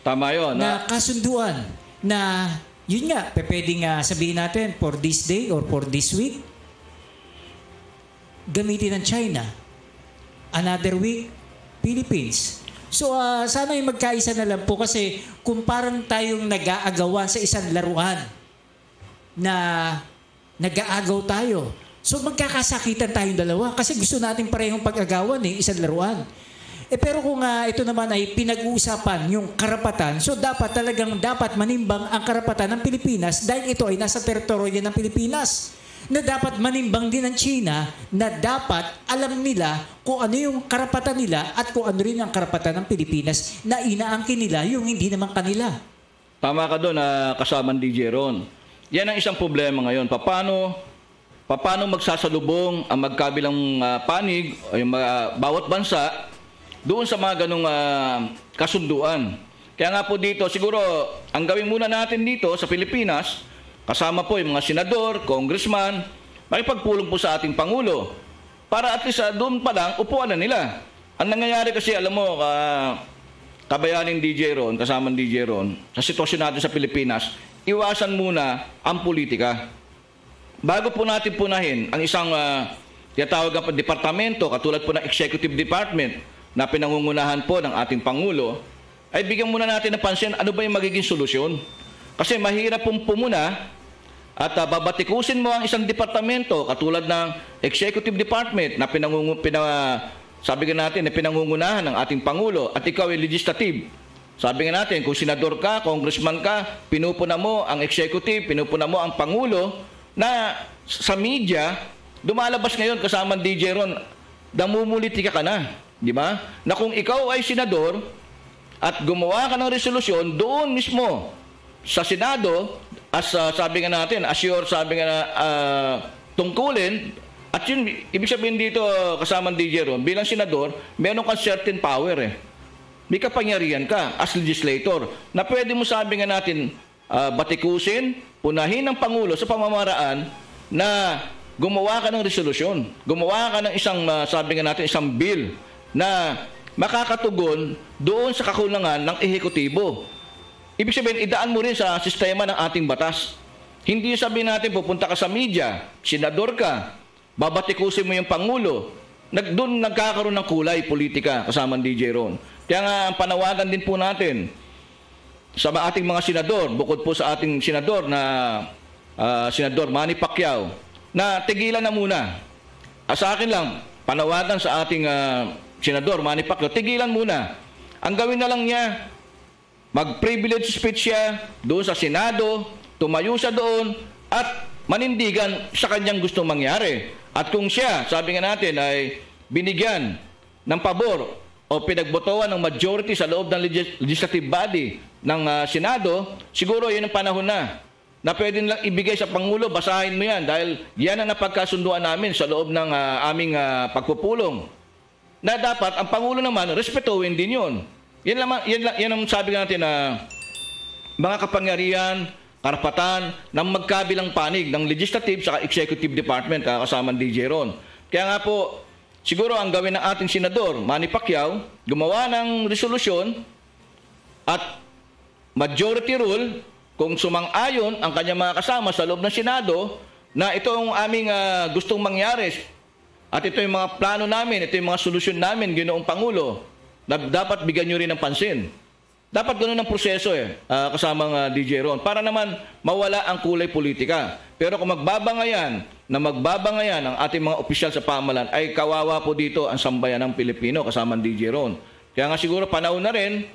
Tama yun. Na kasunduan na yun nga, pwedeng sabihin natin for this day or for this week, gamitin ng China. Another week, Philippines. So, sana yung magkaisa na lang po kasi kung parang tayong nag-aagawan sa isang laruan na nag-aagaw tayo. So, magkakasakitan tayong dalawa kasi gusto natin parehong pag-agawan isang laruan. Pero kung ito naman ay pinag-uusapan yung karapatan, so dapat manimbang ang karapatan ng Pilipinas dahil ito ay nasa teritoryo ng Pilipinas. Na dapat manimbang din ng China na dapat alam nila kung ano yung karapatan nila at kung ano rin ang karapatan ng Pilipinas na inaangkin nila yung hindi naman kanila. Tama ka doon, kasamang DJ Ron. Yan ang isang problema ngayon. Paano magsasalubong ang magkabilang panig o yung bawat bansa doon sa mga ganong kasunduan. Kaya nga po dito, siguro, ang gawin muna natin dito sa Pilipinas, kasama po yung mga senador, congressman, makipagpulong po sa ating Pangulo para at least doon pa lang upuan na nila. Ang nangyayari kasi, alam mo, kabayaning DJ Ron, kasamang DJ Ron, sa sitwasyon natin sa Pilipinas, iwasan muna ang politika. Bago po natin punahin ang isang tinatawag na departamento, katulad po ng Executive Department na pinangungunahan po ng ating Pangulo, ay bigyan muna natin ng pansin ano ba yung magiging solusyon. Kasi mahirap pong pumuna at babatikusin mo ang isang departamento katulad ng Executive Department na sabi nga natin na pinangungunahan ng ating Pangulo at ikaw ay legislative. Sabi nga natin kung senador ka, congressman ka, pinupuna mo ang executive, pinupuna mo ang Pangulo na sa media, dumalabas ngayon kasamang DJ Ron, namumulitika ka na. Di ba? Na kung ikaw ay senador at gumawa ka ng resolusyon doon mismo sa Senado, as sabi nga natin, as your sabi nga tungkulin, at yun, ibig sabihin dito kasamang DJ Ron, bilang senador, meron kang certain power may kapangyarihan ka as legislator na pwede mo, sabi nga natin, batikusin, punahin ng Pangulo sa pamamaraan na gumawa ka ng resolusyon, gumawa ka ng isang, sabi nga natin, isang bill na makakatugon doon sa kakulangan ng ehekutibo. Ibig sabihin, idaan mo rin sa sistema ng ating batas. Hindi sabihin natin, pupunta ka sa media, senador ka, babatikusin mo yung Pangulo, doon nagkakaroon ng kulay politika kasama ng DJ Ron. Kaya nga, ang panawagan din po natin sa ating mga senador, bukod po sa ating senador na Senador Manny Pacquiao, na tigilan na muna. Sa akin lang, panawagan sa ating Senador Manny Pacquiao, tigilan muna. Ang gawin na lang niya, mag-privilege speech siya doon sa Senado, tumayo siya doon, at manindigan sa kanyang gustong mangyari. At kung siya, sabi nga natin, ay binigyan ng pabor o pinagbotohan ng majority sa loob ng legislative body ng Senado, siguro yun ang panahon na pwede lang ibigay sa Pangulo, basahin mo yan dahil yan ang napagkasunduan namin sa loob ng aming pagpupulong. Na dapat ang Pangulo naman, respetuhin din yun. Yan ang sabi natin na mga kapangyarihan, karapatan ng magkabilang panig ng legislative sa executive department kasama DJ Ron. Kaya nga po, siguro ang gawin ng ating senador, Manny Pacquiao, gumawa ng resolusyon at majority rule kung sumang-ayon ang kanyang mga kasama sa loob ng Senado na ito ang aming gustong mangyari at ito yung mga plano namin, ito yung mga solusyon namin, Ginoong Pangulo, na dapat bigyan nyo rin ng pansin. Dapat ganoon ang proseso kasamang DJ Ron para naman mawala ang kulay politika. Pero kung magbabangayan ang ating mga opisyal sa pamahalaan, ay kawawa po dito ang sambayan ng Pilipino kasamang DJ Ron. Kaya nga siguro panahon na rin,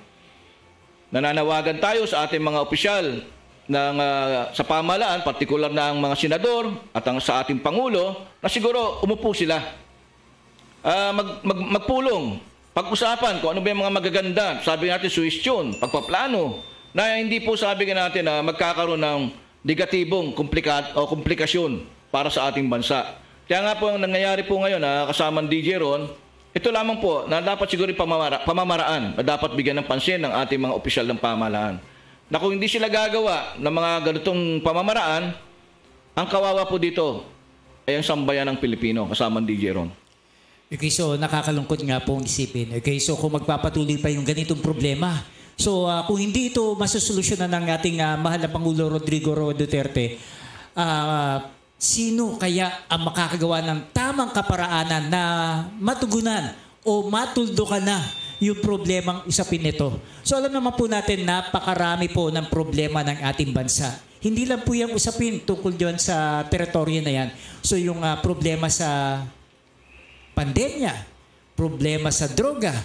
nananawagan tayo sa ating mga opisyal sa pamahalaan, partikular na ang mga senador at sa ating Pangulo, na siguro umupo sila. Magpulong. Pag-usapan kung ano ba yung mga magaganda, sabi natin suwestyon, pagpaplano, na hindi po sabi natin na magkakaroon ng negatibong komplikasyon para sa ating bansa. Kaya nga po ang nangyayari po ngayon kasamang DJ Ron, ito lamang po na dapat siguro pamamaraan na dapat bigyan ng pansin ng ating mga opisyal ng pamahalaan. Na kung hindi sila gagawa ng mga ganitong pamamaraan, ang kawawa po dito ay ang sambayan ng Pilipino kasamang DJ Ron. Okay, so nakakalungkot nga pong isipin. Okay, so kung magpapatuloy pa yung ganitong problema, so kung hindi ito masusolusyonan ng ating mahal na Pangulo Rodrigo Roa Duterte, sino kaya ang makakagawa ng tamang kaparaanan na matugunan o matuldukan na yung problemang usapin nito? So alam naman po natin, napakarami po ng problema ng ating bansa. Hindi lang po yung usapin tungkol dyan sa teritoryo na yan. So yung problema sa pandemya, problema sa droga,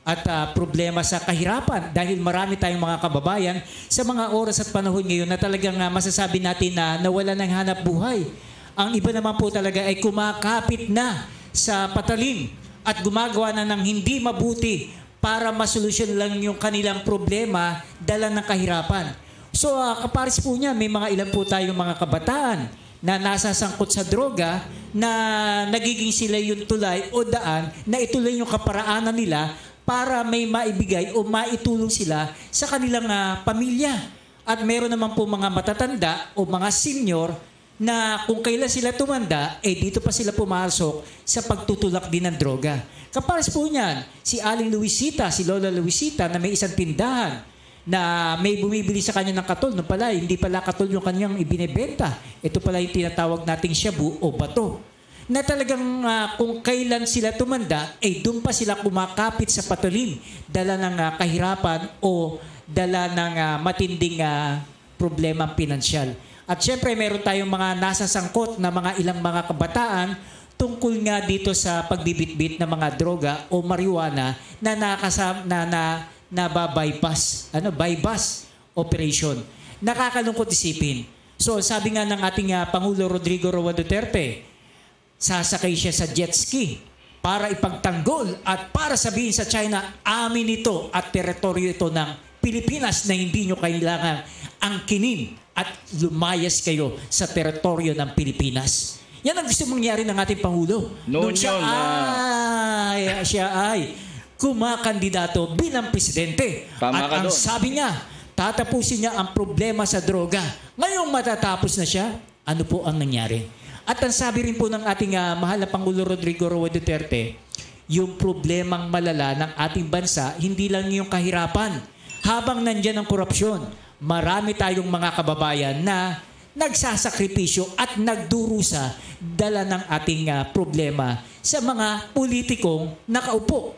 at problema sa kahirapan dahil marami tayong mga kababayan sa mga oras at panahon ngayon na talagang masasabi natin na nawala ng hanap buhay. Ang iba naman po talaga ay kumakapit na sa patalim at gumagawa na ng hindi mabuti para masolusyon lang yung kanilang problema dala ng kahirapan. So kapares po niya, may mga ilan po tayong mga kabataan na nasasangkot sa droga na nagiging sila yung tulay o daan na ituloy yung kaparaanan nila para may maibigay o maitulong sila sa kanilang pamilya. At meron naman po mga matatanda o mga senior na kung kailan sila tumanda, dito pa sila pumasok sa pagtutulak din ng droga. Kapares po niyan, si Aling Luisita, si Lola Luisita na may isang tindahan na may bumibili sa kanya ng katol. No pala, hindi pala katol yung kanyang ibinebenta. Ito pala yung tinatawag nating shabu o bato. Na talagang kung kailan sila tumanda, doon pa sila kumakapit sa patalim. Dala ng kahirapan o dala ng matinding problema pinansyal. At syempre, meron tayong mga nasasangkot na mga ilang mga kabataan tungkol nga dito sa pagbibitbit ng mga droga o marijuana na bypass operation. Nakakalungkot isipin. So sabi nga ng ating Pangulo Rodrigo Roa Duterte, sasakay siya sa jet ski para ipagtanggol at para sabihin sa China, amin ito at teritoryo ito ng Pilipinas na hindi nyo kailangan angkinin at lumayas kayo sa teritoryo ng Pilipinas. Yan ang gusto mangyari ng ating Pangulo. Siya ay kumakandidato bilang presidente. Tama At ka ang doon. sabi niya, tatapusin niya ang problema sa droga. Ngayong matatapos na siya, ano po ang nangyari? At ang sabi rin po ng ating mahal na Pangulo Rodrigo Roa Duterte, yung problemang malala ng ating bansa, hindi lang yung kahirapan. Habang nandyan ang korupsyon, marami tayong mga kababayan na nagsasakripisyo at nagdurusa dala ng ating problema sa mga politikong nakaupo.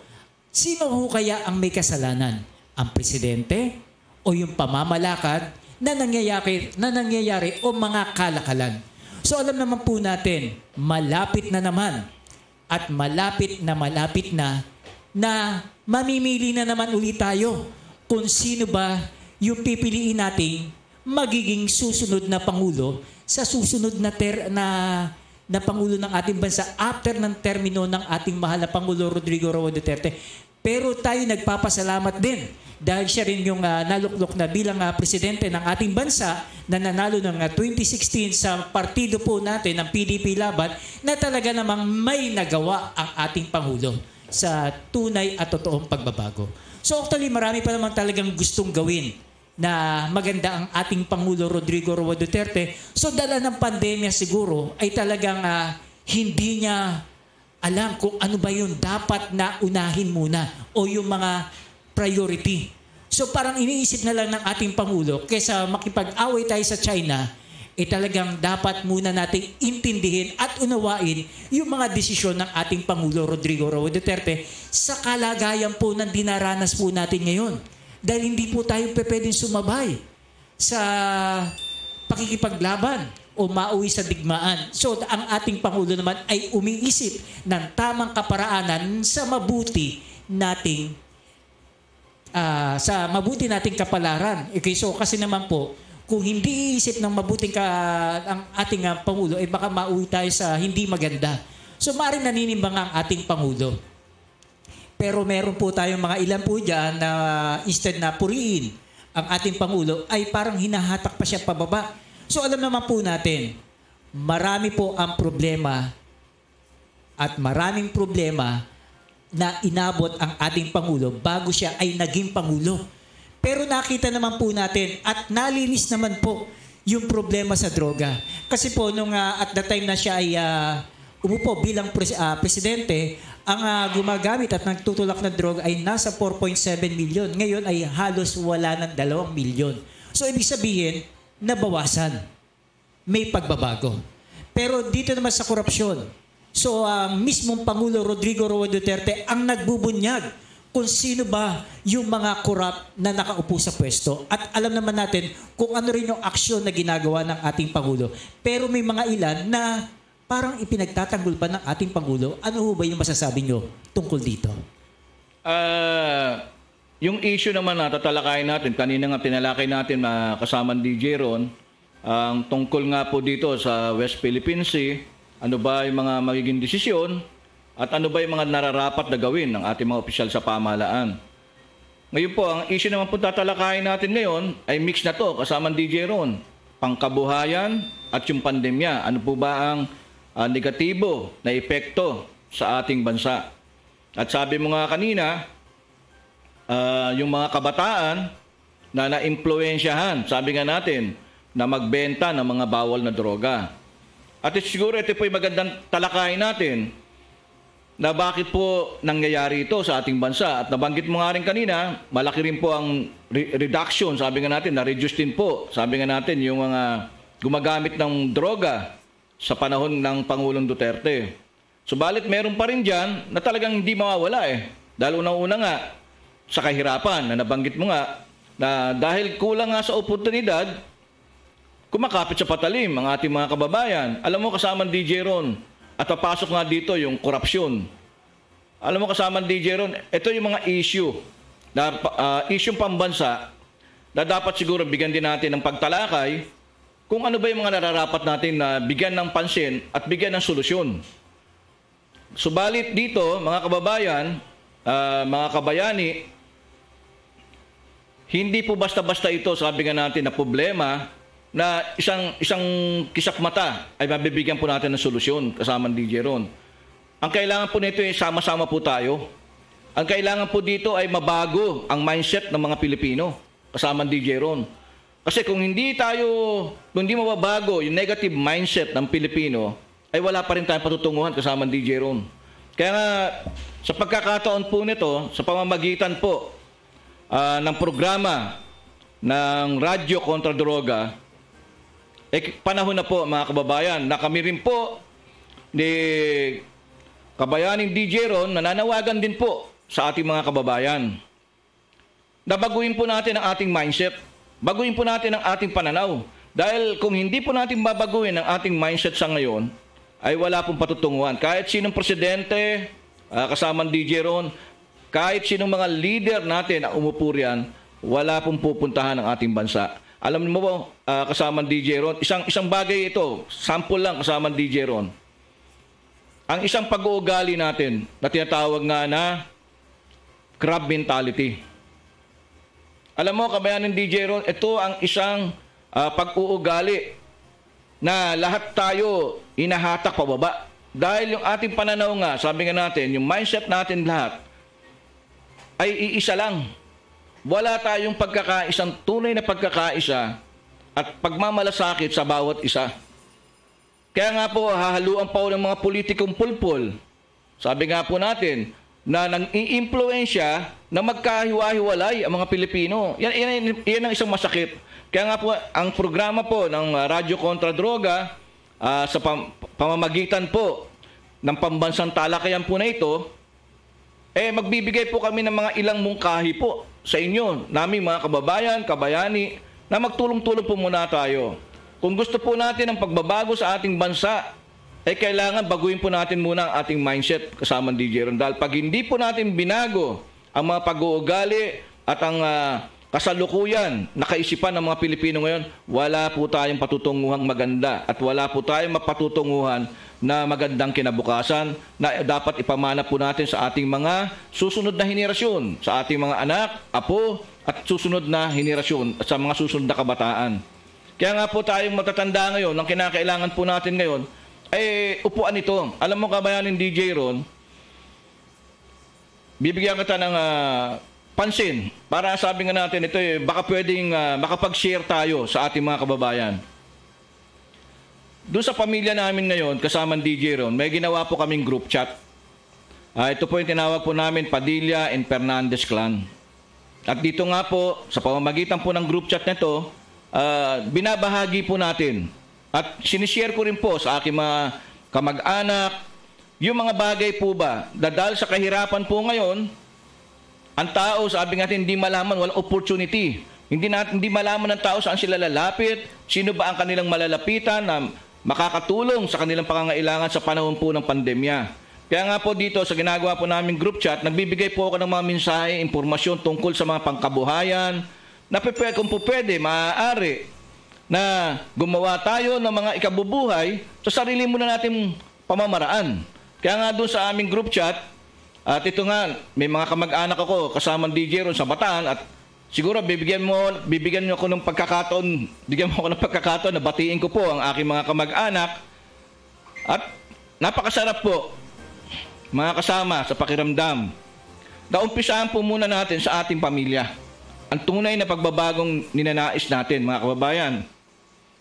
Sino ho kaya ang may kasalanan? Ang presidente o yung pamamalakad na nangyayari o mga kalakalan? So alam naman po natin, malapit na naman at malapit na mamimili na naman ulit tayo kung sino ba yung pipiliin nating magiging susunod na Pangulo sa susunod na Pangulo ng ating bansa after ng termino ng ating mahal na Pangulo Rodrigo Roa Duterte. Pero tayo nagpapasalamat din dahil siya rin yung naluklok na bilang presidente ng ating bansa na nanalo ng 2016 sa partido po natin ng PDP Laban na talaga namang may nagawa ang ating Pangulo sa tunay at totoong pagbabago. So actually marami pa naman talagang gustong gawin na maganda ang ating Pangulo Rodrigo Roa Duterte. So dala ng pandemya siguro ay talagang hindi niya alam kung ano ba yung dapat na unahin muna o yung mga priority. So parang iniisip na lang ng ating Pangulo kaysa makipag-away tayo sa China, talagang dapat muna nating intindihin at unawain yung mga desisyon ng ating Pangulo Rodrigo Roa Duterte sa kalagayan po ng dinaranas po natin ngayon. Dahil hindi po tayo pwedeng sumabay sa pakikipaglaban o mauwi sa digmaan. So ang ating Pangulo naman ay umiisip ng tamang kaparaanan sa mabuti nating kapalaran. Okay, so kasi naman po, kung hindi iisip ng mabuting ang ating Pangulo, baka mauwi tayo sa hindi maganda. So maaaring naninimbang ang ating Pangulo. Pero meron po tayong mga ilan po dyan na instead na puriin ang ating Pangulo, ay parang hinahatak pa siya pababa. So alam naman po natin, marami po ang problema at maraming problema na inabot ang ating Pangulo bago siya ay naging Pangulo. Pero nakita naman po natin at nalinis naman po yung problema sa droga. Kasi po nung at the time na siya ay umupo bilang presidente, ang gumagamit at nagtutulak ng droga ay nasa 4.7 million. Ngayon ay halos wala ng 2 milyon. So ibig sabihin, nabawasan. May pagbabago. Pero dito naman sa korupsyon, so mismong Pangulo Rodrigo Roa Duterte ang nagbubunyag kung sino ba yung mga korap na nakaupo sa pwesto. At alam naman natin kung ano rin yung aksyon na ginagawa ng ating Pangulo. Pero may mga ilan na parang ipinagtatanggol pa ng ating Pangulo. Ano ba yung masasabi nyo tungkol dito? Yung issue naman na tatalakayin natin, kanina nga tinalakay natin na kasama DJ Ron, ang tungkol nga po dito sa West Philippine Sea, ano ba yung mga magiging desisyon at ano ba yung mga nararapat na gawin ng ating mga opisyal sa pamahalaan. Ngayon po, ang issue naman po tatalakayin natin ngayon ay mix na to, kasama DJ Ron, pangkabuhayan at yung pandemya. Ano po ba ang negatibo na epekto sa ating bansa? At sabi mo nga kanina, yung mga kabataan na naimpluwensyahan, sabi nga natin, na magbenta ng mga bawal na droga. At siguro ito po yung magandang talakayin natin na bakit po nangyayari ito sa ating bansa. At nabanggit mo nga rin kanina, malaki rin po ang reduction, sabi nga natin, na-reduce din po, sabi nga natin, yung mga gumagamit ng droga sa panahon ng Pangulong Duterte. Subalit meron pa rin dyan na talagang hindi mawawala Dahil unang-una nga, sa kahirapan na nabanggit mo nga, na dahil kulang nga sa oportunidad, kumakapit sa patalim ang ating mga kababayan. Alam mo kasama DJ Ron, at papasok nga dito yung korupsyon. Alam mo kasama DJ Ron, ito yung mga issue, na issue pambansa, na dapat siguro bigyan din natin ng pagtalakay kung ano ba yung mga nararapat natin na bigyan ng pansin at bigyan ng solusyon. Subalit dito, mga kababayan, mga kabayani, hindi po basta-basta ito, sabi nga natin, na problema na isang kisap mata ay mabibigyan po natin ng solusyon kasama DJ Ron. Ang kailangan po nito ay sama-sama po tayo. Ang kailangan po dito ay mabago ang mindset ng mga Pilipino, kasama DJ Ron. Kasi kung hindi mababago yung negative mindset ng Pilipino, ay wala pa rin tayong patutunguhan kasama DJ Ron. Kaya nga, sa pagkakataon po nito, sa pamamagitan po ng programa ng Radyo Kontra Droga, panahon na po mga kababayan na kami rin po ni kabayaning DJ Ron nananawagan din po sa ating mga kababayan na baguhin po natin ang ating mindset, baguhin po natin ang ating pananaw. Dahil kung hindi po natin babaguhin ang ating mindset sa ngayon, ay wala pong patutunguhan. Kahit sinong presidente, kasama DJ Ron, kahit sinong mga leader natin na umupo riyan, wala pong pupuntahan ang ating bansa. Alam mo po, kasama DJ Ron, isang bagay ito, sample lang kasama DJ Ron. Ang isang pag-uugali natin na tinatawag nga na crab mentality. Alam mo, kabayanin DJ Ron, ito ang isang pag-uugali na lahat tayo inahatak pababa. Dahil yung ating pananaw nga, sabi nga natin, yung mindset natin lahat ay iisa lang. Wala tayong pagkakaisang tunay na pagkakaisa at pagmamalasakit sa bawat isa. Kaya nga po, hahaluan pa ng mga politikong pulpol. Sabi nga po natin, na nang-i-impluensya na magkahiwa-hiwalay ang mga Pilipino. Yan ang isang masakit. Kaya nga po, ang programa po ng Radyo Kontra Droga, sa pamamagitan po ng pambansang talakayan po na ito, magbibigay po kami ng mga ilang mungkahi po sa inyo, namin mga kababayan, kabayani, na magtulong-tulong po muna tayo. Kung gusto po natin ang pagbabago sa ating bansa, kailangan baguhin po natin muna ang ating mindset kasama DJ Ron. Dahil pag hindi po natin binago ang mga pag-uugali at ang kasalukuyan, nakaisipan ng mga Pilipino ngayon, wala po tayong patutunguhang maganda at wala po tayong mapatutunguhan na magandang kinabukasan na dapat ipamana po natin sa ating mga susunod na henerasyon, sa ating mga anak, apo at susunod na henerasyon at sa mga susunod na kabataan. Kaya nga po tayong matatanda ngayon, ang kinakailangan po natin ngayon, upuan ito. Alam mo kabayanin DJ Ron, bibigyan kita ng pansin. Para sabi nga natin, ito baka pwedeng makapag-share tayo sa ating mga kababayan. Doon sa pamilya namin ngayon, kasama DJ Ron, may ginawa po kaming group chat. Ito po yung tinawag po namin Padilla and Fernandez Clan. At dito nga po, sa pamamagitan po ng group chat nito, binabahagi po natin. At sinishare ko rin po sa aking mga kamag-anak, yung mga bagay po ba, dahil sa kahirapan po ngayon, ang tao, sabi natin, hindi malaman, walang opportunity. Hindi malaman ng tao saan sila lalapit, sino ba ang kanilang malalapitan na makakatulong sa kanilang pangangailangan sa panahon po ng pandemya. Kaya nga po dito, sa ginagawa po namin group chat, nagbibigay po ako ng mga mensahe, impormasyon tungkol sa mga pangkabuhayan, na kung po pwede, maaari, na gumawa tayo ng mga ikabubuhay sa sarili muna nating pamamaraan. Kaya nga doon sa aming group chat, at ito nga, may mga kamag-anak ako kasama DJ Ron sa Bataan at siguro bibigyan niyo ako ng pagkakataon, na batiin ko po ang aking mga kamag-anak at napakasarap po mga kasama sa pakiramdam. Naumpisahan po muna natin sa ating pamilya ang tunay na pagbabagong ninanais natin mga kababayan.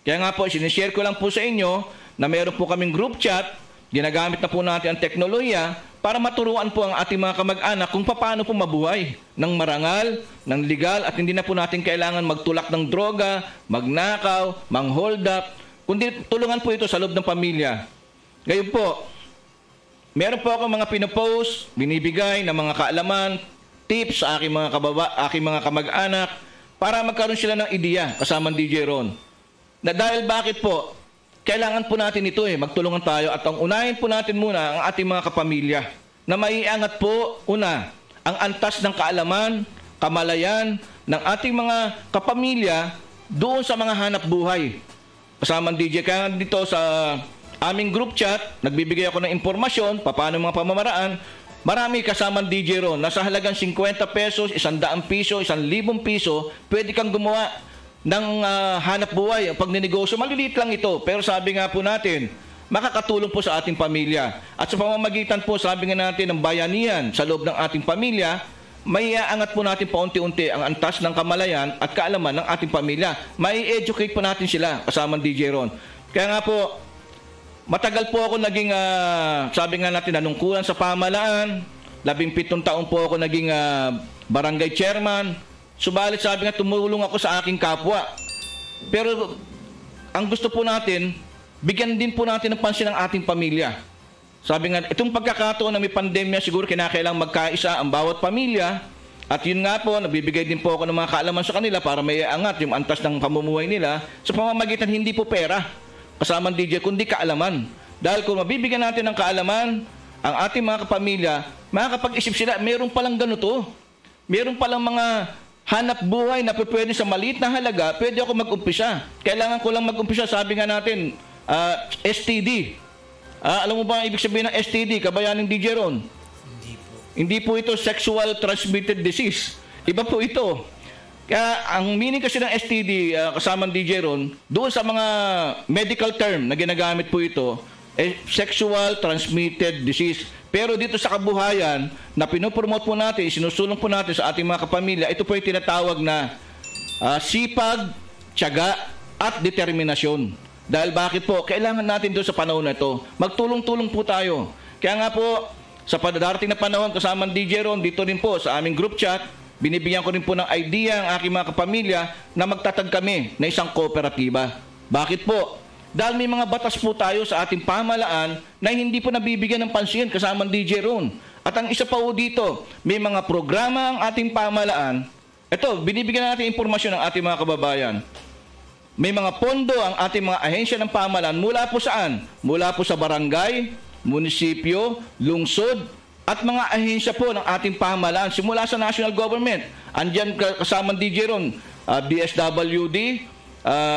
Kaya nga po, sinishare ko lang po sa inyo na meron po kaming group chat, ginagamit na po natin ang teknolohiya para maturuan po ang ating mga kamag-anak kung paano po mabuhay ng marangal, ng legal at hindi na po natin kailangan magtulak ng droga, magnakaw, mang-hold up, kundi tulungan po ito sa loob ng pamilya. Ngayon po, meron po ako mga pinopost, binibigay ng mga kaalaman, tips sa aking mga kamag-anak para magkaroon sila ng ideya kasama DJ Ron. Na dahil bakit po, kailangan po natin ito magtulungan tayo at ang unahin po natin muna ang ating mga kapamilya na maiangat po una ang antas ng kaalaman, kamalayan ng ating mga kapamilya doon sa mga hanap buhay. Kasama DJ, kaya dito sa aming group chat, nagbibigay ako ng impormasyon, paano mga pamamaraan. Marami kasama DJ Ron, nasa halagang 50 pesos, 100 piso, 1,000 piso, pwede kang gumawa ng hanap buhay, ang pagninegosyo. Maliliit lang ito, pero sabi nga po natin, makakatulong po sa ating pamilya. At sa pamamagitan po, sabi nga natin, ng bayanihan sa loob ng ating pamilya, may aangat po natin paunti-unti ang antas ng kamalayan at kaalaman ng ating pamilya. May educate po natin sila kasama DJ Ron. Kaya nga po, matagal po ako naging, sabi nga natin, nanungkulan sa pamahalaan. 17 taon po ako naging barangay chairman. Subalit sabi nga, tumulong ako sa aking kapwa. Pero ang gusto po natin, bigyan din po natin ng pansin ng ating pamilya. Sabi nga, itong pagkakataon na may pandemya, siguro kinakailangang magkaisa ang bawat pamilya. At yun nga po, nabibigay din po ako ng mga kaalaman sa kanila para may angat yung antas ng pamumuhay nila sa pamamagitan hindi po pera kasamang DJ, kundi kaalaman. Dahil kung mabibigyan natin ng kaalaman ang ating mga kapamilya, makakapag-isip sila, meron palang ganito. Meron palang mga hanap buhay na pwede sa maliit na halaga, pwede ako mag-umpisa. Kailangan ko lang mag-umpisa, sabi nga natin, STD. Alam mo ba ang ibig sabihin ng STD, kabayaning DJ Ron? Hindi po. Hindi po ito sexual transmitted disease. Iba po ito. Kaya ang meaning kasi ng STD, kasamang DJ Ron, doon sa mga medical term na ginagamit po ito, sexual transmitted disease. Pero dito sa kabuhayan, na pinopromote po natin, sinusulong po natin sa ating mga kapamilya, ito po yung tinatawag na sipag, tiyaga, at determinasyon. Dahil bakit po? Kailangan natin doon sa panahon na ito. Magtulong-tulong po tayo. Kaya nga po, sa darating na panahon, kasamang DJ Ron, dito rin po sa aming group chat, binibigyan ko rin po ng idea ang aking mga kapamilya na magtatag kami na isang kooperatiba. Bakit po? Dahil may mga batas po tayo sa ating pamahalaan na hindi po nabibigyan ng pansin kasamang DJ Ron. At ang isa pa po dito, may mga programa ang ating pamahalaan. Ito, binibigyan natin impormasyon ng ating mga kababayan. May mga pondo ang ating mga ahensya ng pamahalaan mula po saan? Mula po sa barangay, munisipyo, lungsod, at mga ahensya po ng ating pamahalaan simula sa national government. Andyan kasamang DJ Ron, DSWD,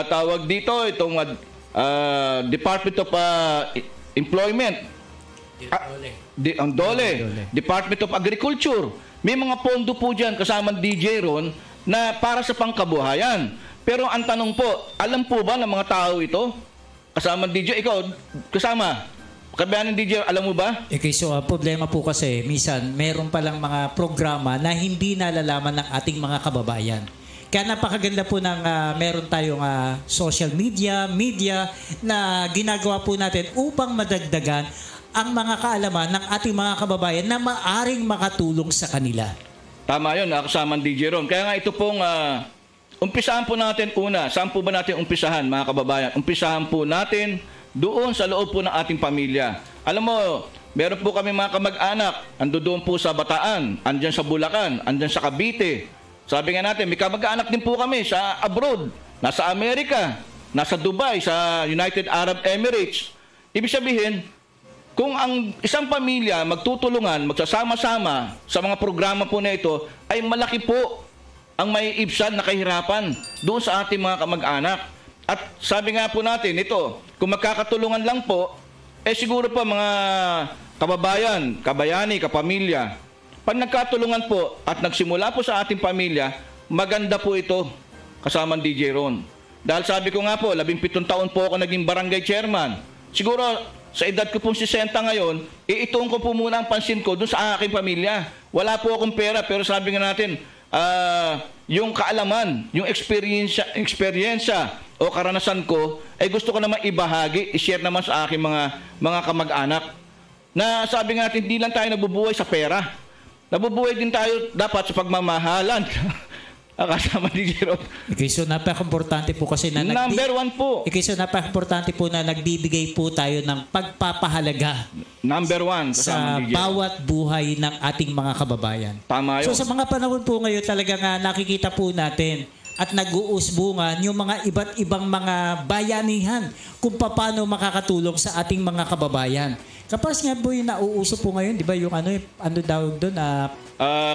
tawag dito itong Department of Employment, DOLE, Department of Agriculture. May mga pondo po dyan kasamang DJ Ron na para sa pangkabuhayan. Pero ang tanong po, alam po ba ng mga tao ito? Kasama DJ, ikaw, kasama. Kabayaning DJ, alam mo ba? Okay, so problema po kasi, minsan, meron palang mga programa na hindi nalalaman ng ating mga kababayan. Kaya napakaganda po ng meron tayong social media na ginagawa po natin upang madagdagan ang mga kaalaman ng ating mga kababayan na maaring makatulong sa kanila. Tama yun, kasama DJ Ron. Kaya nga ito pong... umpisahan po natin una. Saan po ba natin umpisahan, mga kababayan? Umpisahan po natin doon sa loob po ng ating pamilya. Alam mo, meron po kami mga kamag-anak. Ando doon po sa Bataan, andyan sa Bulacan, andyan sa Cavite. Sabi nga natin, may kamag-anak din po kami sa abroad. Nasa Amerika, nasa Dubai, sa United Arab Emirates. Ibig sabihin, kung ang isang pamilya magtutulungan, magsasama-sama sa mga programa po na ito, ay malaki po ang may ibsan na kahirapan doon sa ating mga kamag-anak. At sabi nga po natin, ito, kung magkakatulungan lang po, siguro po mga kababayan, kabayani, kapamilya, pag nagkatulungan po at nagsimula po sa ating pamilya, maganda po ito, kasamang DJ Ron. Dahil sabi ko nga po, 17 taon po ako naging barangay chairman. Siguro, sa edad ko pong 60 ngayon, ituon ko po muna ang pansin ko doon sa aking pamilya. Wala po akong pera, pero sabi nga natin, yung kaalaman, yung eksperyensya o karanasan ko, ay gusto ko naman ibahagi, i-share naman sa aking mga kamag-anak. Na sabi nga natin, hindi lang tayo nabubuhay sa pera. Nabubuhay din tayo dapat sa pagmamahalan. Kasama ni Jerome. Okay, so napaka-importante po kasi na number one po. Okay, so napaka-importante po na nagbibigay po tayo ng pagpapahalaga. Number one. Sa bawat buhay ng ating mga kababayan. Tama yun. So sa mga panahon po ngayon talaga nga nakikita po natin at nag-uusbungan yung mga iba't ibang mga bayanihan kung paano makakatulong sa ating mga kababayan. Kapag nga po yung nauuso po ngayon, di ba yung ano daw doon,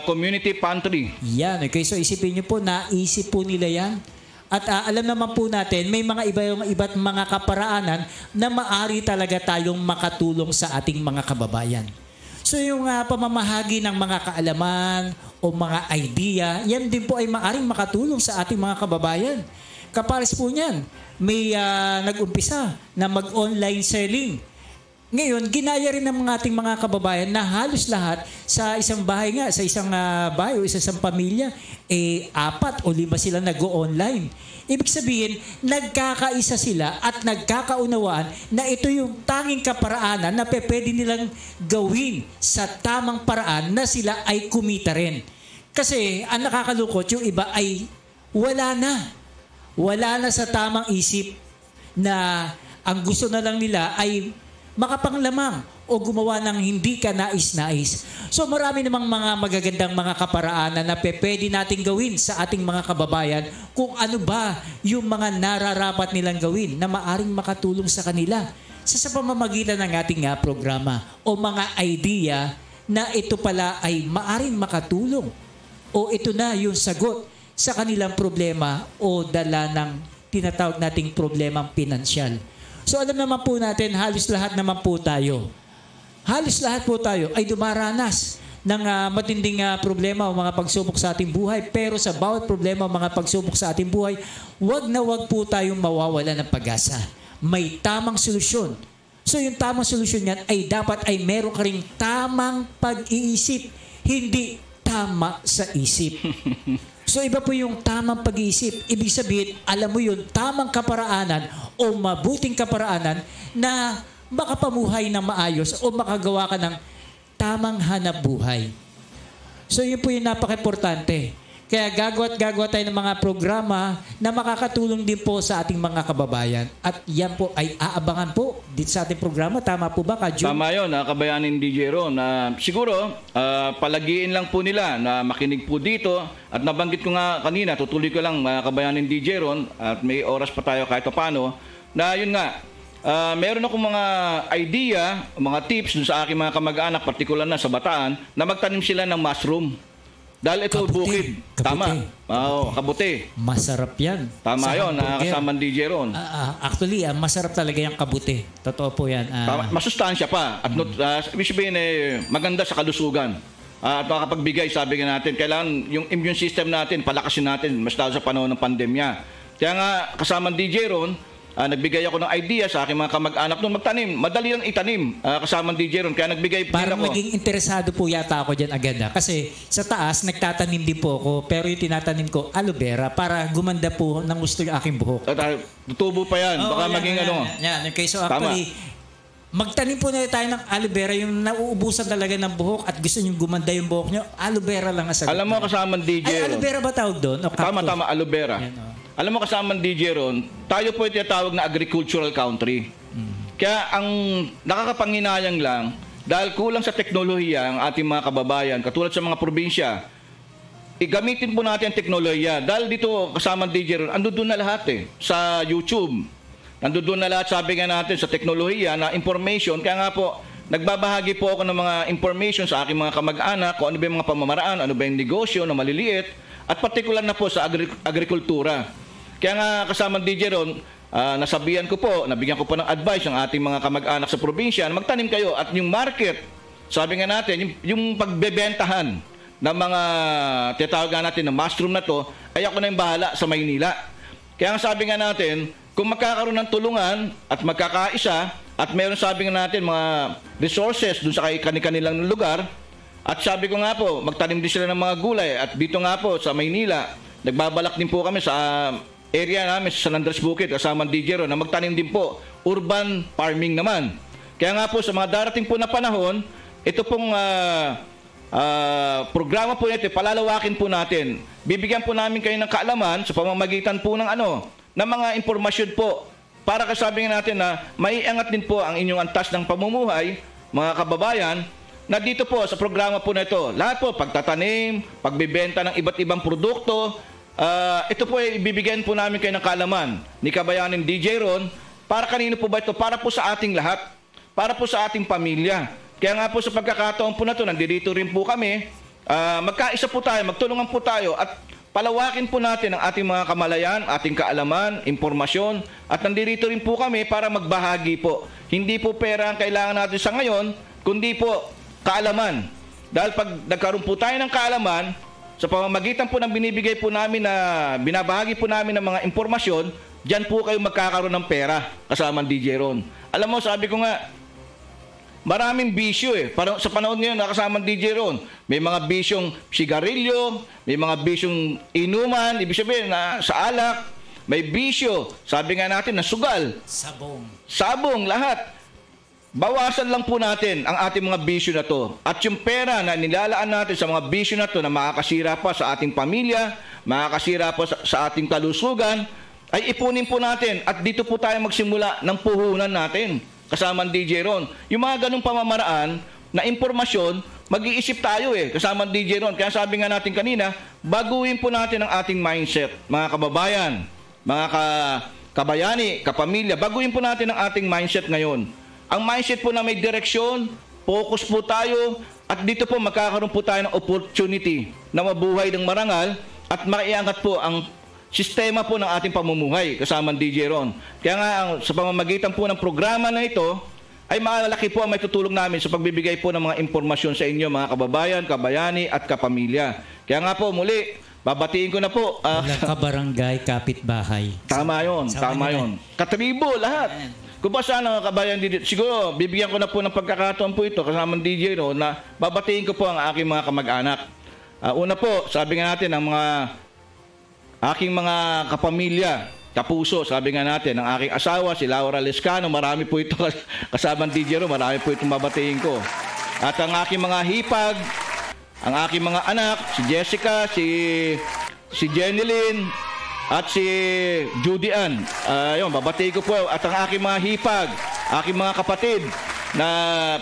community pantry. Yan, okay. So isipin niyo po, naisip po nila yan. At alam naman po natin, may mga iba't mga kaparaanan na maari talaga tayong makatulong sa ating mga kababayan. So yung pamamahagi ng mga kaalaman o mga idea, yan din po ay maaring makatulong sa ating mga kababayan. Kapares po niyan, may nag-umpisa na mag-online selling. Ngayon, ginaya rin ng ating mga kababayan na halos lahat sa isang bahay nga, sa isang bahay o isang pamilya, 4 o 5 sila nag-o-online. Ibig sabihin, nagkakaisa sila at nagkakaunawaan na ito yung tanging kaparaanan na pwede nilang gawin sa tamang paraan na sila ay kumita rin. Kasi ang nakakalungkot, yung iba ay wala na. Wala na sa tamang isip na ang gusto na lang nila ay makapanglamang o gumawa ng hindi ka nais-nais. So marami namang mga magagandang mga kaparaanan na pwede nating gawin sa ating mga kababayan kung ano ba yung mga nararapat nilang gawin na maaring makatulong sa kanila sa pamamagitan ng ating programa o mga idea na ito pala ay maaring makatulong o ito na yung sagot sa kanilang problema o dala ng tinatawag nating problemang pinansyal. So alam naman po natin, halos lahat naman po tayo ay dumaranas ng matinding problema o mga pagsubok sa ating buhay. Pero sa bawat problema o mga pagsubok sa ating buhay, wag na wag po tayong mawawala ng pag-asa. May tamang solusyon. So yung tamang solusyon niyan ay dapat ay meron ka ring tamang pag-iisip, hindi tama sa isip. So iba po yung tamang pag-iisip. Ibig sabihin, alam mo yun, tamang kaparaanan o mabuting kaparaanan na makapamuhay ng maayos o makagawa ka ng tamang hanap buhay. So yun po yung napaka-importante. Kaya gagawa tayo ng mga programa na makakatulong din po sa ating mga kababayan. At yan po ay aabangan po dito sa ating programa. Tama po ba, Kajun? Tama yun, kabayanin DJ Ron. Siguro, palagiin lang po nila na makinig po dito. At nabanggit ko nga kanina, tutuloy ko lang, kabayanin DJ Ron, at may oras pa tayo kahit paano, na yun nga, meron akong mga idea, mga tips dun sa aking mga kamag-anak, partikular na sa Bataan, na magtanim sila ng mushroom. Dahil ito bukid. Tama. Oo, kabuti. Masarap yan. Tama yun, kasama ng DJ Ron. Actually, masarap talaga yung kabuti. Totoo po yan. Masustansya pa. At ibig sabihin, maganda sa kalusugan. At makapagbigay, sabi nga natin, kailangan yung immune system natin, palakasin natin, mas lalo sa panahon ng pandemya. Kaya nga, kasama ng DJ Ron, nagbigay ako ng idea sa aking mga kamag-anak doon magtanim. Madali lang itanim kasama ng DJ Ron. Kaya nagbigay parang ako. Naging interesado po yata ako dyan agad. Kasi sa taas, nagtatanim din po ako. Pero yung tinatanim ko, aloe vera, para gumanda po ng gusto yung aking buhok. Tutubo pa yan. Baka maging Yan. Okay, so actually, magtanim po na tayo ng aloe vera. Yung nauubusan talaga ng buhok at gusto nyo gumanda yung buhok nyo, aloe vera lang ang sagot. Alam mo kasama ng DJ Ron. Ay, aloe vera ba tawag doon? Tama, aloe vera. Yan, Alam mo kasama ng DJ Ron, tayo po yung tinatawag na agricultural country. Kaya ang nakakapanghinayang lang, dahil kulang sa teknolohiya ang ating mga kababayan, katulad sa mga probinsya, igamitin po natin ang teknolohiya. Dahil dito kasama ng DJ Ron, ando doon na lahat sa YouTube. Ando doon na lahat, sabi nga natin, sa teknolohiya na information. Kaya nga po, nagbabahagi po ako ng mga information sa aking mga kamag-anak, kung ano ba yung mga pamamaraan, ano ba yung negosyo na maliliit, at partikular na po sa agrikultura. Kaya nga kasama DJ Ron, nasabihan ko po, nabigyan ko po ng advice ang ating mga kamag-anak sa probinsya na magtanim kayo at yung market, sabi nga natin, yung pagbebentahan ng mga tinatawag natin na mushroom na to, ay ako na yung bahala sa Maynila. Kaya nga sabi nga natin, kung magkakaroon ng tulungan at magkakaisa at meron sabi nga natin mga resources dun sa kanilang lugar, at sabi ko nga po, magtanim din sila ng mga gulay at dito nga po sa Maynila, nagbabalak din po kami sa area namin sa San Andres Bukid kasama ng DJ Ron na magtanim din po urban farming naman. Kaya nga po sa mga darating po na panahon, ito pong programa po nito, palalawakin po natin. Bibigyan po namin kayo ng kaalaman sa pamamagitan po ng ng mga impormasyon po para kasabi natin na maiangat din po ang inyong antas ng pamumuhay, mga kababayan, na dito po sa programa po na ito. Lahat po, pagtatanim, pagbibenta ng iba't ibang produkto, ito po ay ibibigyan po namin kayo ng kaalaman ni Kabayanin DJ Ron. Para kanino po ba ito? Para po sa ating lahat. Para po sa ating pamilya. Kaya nga po sa pagkakataon po na ito, nandito rin po kami. Magkaisa po tayo, magtulungan po tayo at palawakin po natin ang ating mga kamalayan, ating kaalaman, impormasyon. At nandito rin po kami para magbahagi po. Hindi po pera ang kailangan natin sa ngayon, kundi po kaalaman. Dahil pag nagkaroon po tayo ng kaalaman, sa pamamagitan po ng binibigay po namin na binabahagi po namin ng mga impormasyon, diyan po kayo magkakaroon ng pera kasama ng DJ Ron. Alam mo, sabi ko nga, maraming bisyo sa panahon ngayon nakasama ng DJ Ron. May mga bisyong sigarilyo, may mga bisyong inuman, ibig sabihin na sa alak, may bisyo, sabi nga natin na sugal, sabong, lahat. Bawasan lang po natin ang ating mga bisyo na to. At yung pera na nilalaan natin sa mga bisyo na to na makakasira pa sa ating pamilya, makakasira pa sa ating kalusugan, ay ipunin po natin at dito po tayo magsimula ng puhunan natin kasama ng DJ Ron. Yung mga ganong pamamaraan na impormasyon, mag-iisip tayo kasama ng DJ Ron. Kaya sabi nga natin kanina, baguhin po natin ang ating mindset, mga kababayan, mga kabayani, kapamilya, baguhin po natin ang ating mindset ngayon. Ang mindset po na may direksyon, focus po tayo, at dito po magkakaroon po tayo ng opportunity na mabuhay ng marangal at maiangat po ang sistema po ng ating pamumuhay kasama ng DJ Ron. Kaya nga sa pamamagitan po ng programa na ito, ay malaki po ang may tutulong namin sa pagbibigay po ng mga impormasyon sa inyo mga kababayan, kabayani at kapamilya. Kaya nga po muli, babatiin ko na po. Kabarangay, kapitbahay. Tama yun, tama yun. Katribo, lahat. Kung ba sana kabayan dito, siguro bibigyan ko na po ng pagkakataon po ito kasama ng DJ Ron na babatiin ko po ang aking mga kamag-anak. Una po, sabi nga natin ang mga aking mga kapamilya, kapuso, sabi nga natin, ang aking asawa, si Laura Lescano, marami po ito kasama ng DJ Ron, marami po itong babatiin ko. At ang aking mga hipag, ang aking mga anak, si Jessica, si Jenilyn, at si Judy Ann. Yun, babati ko po. At ang aking mga hipag, aking mga kapatid na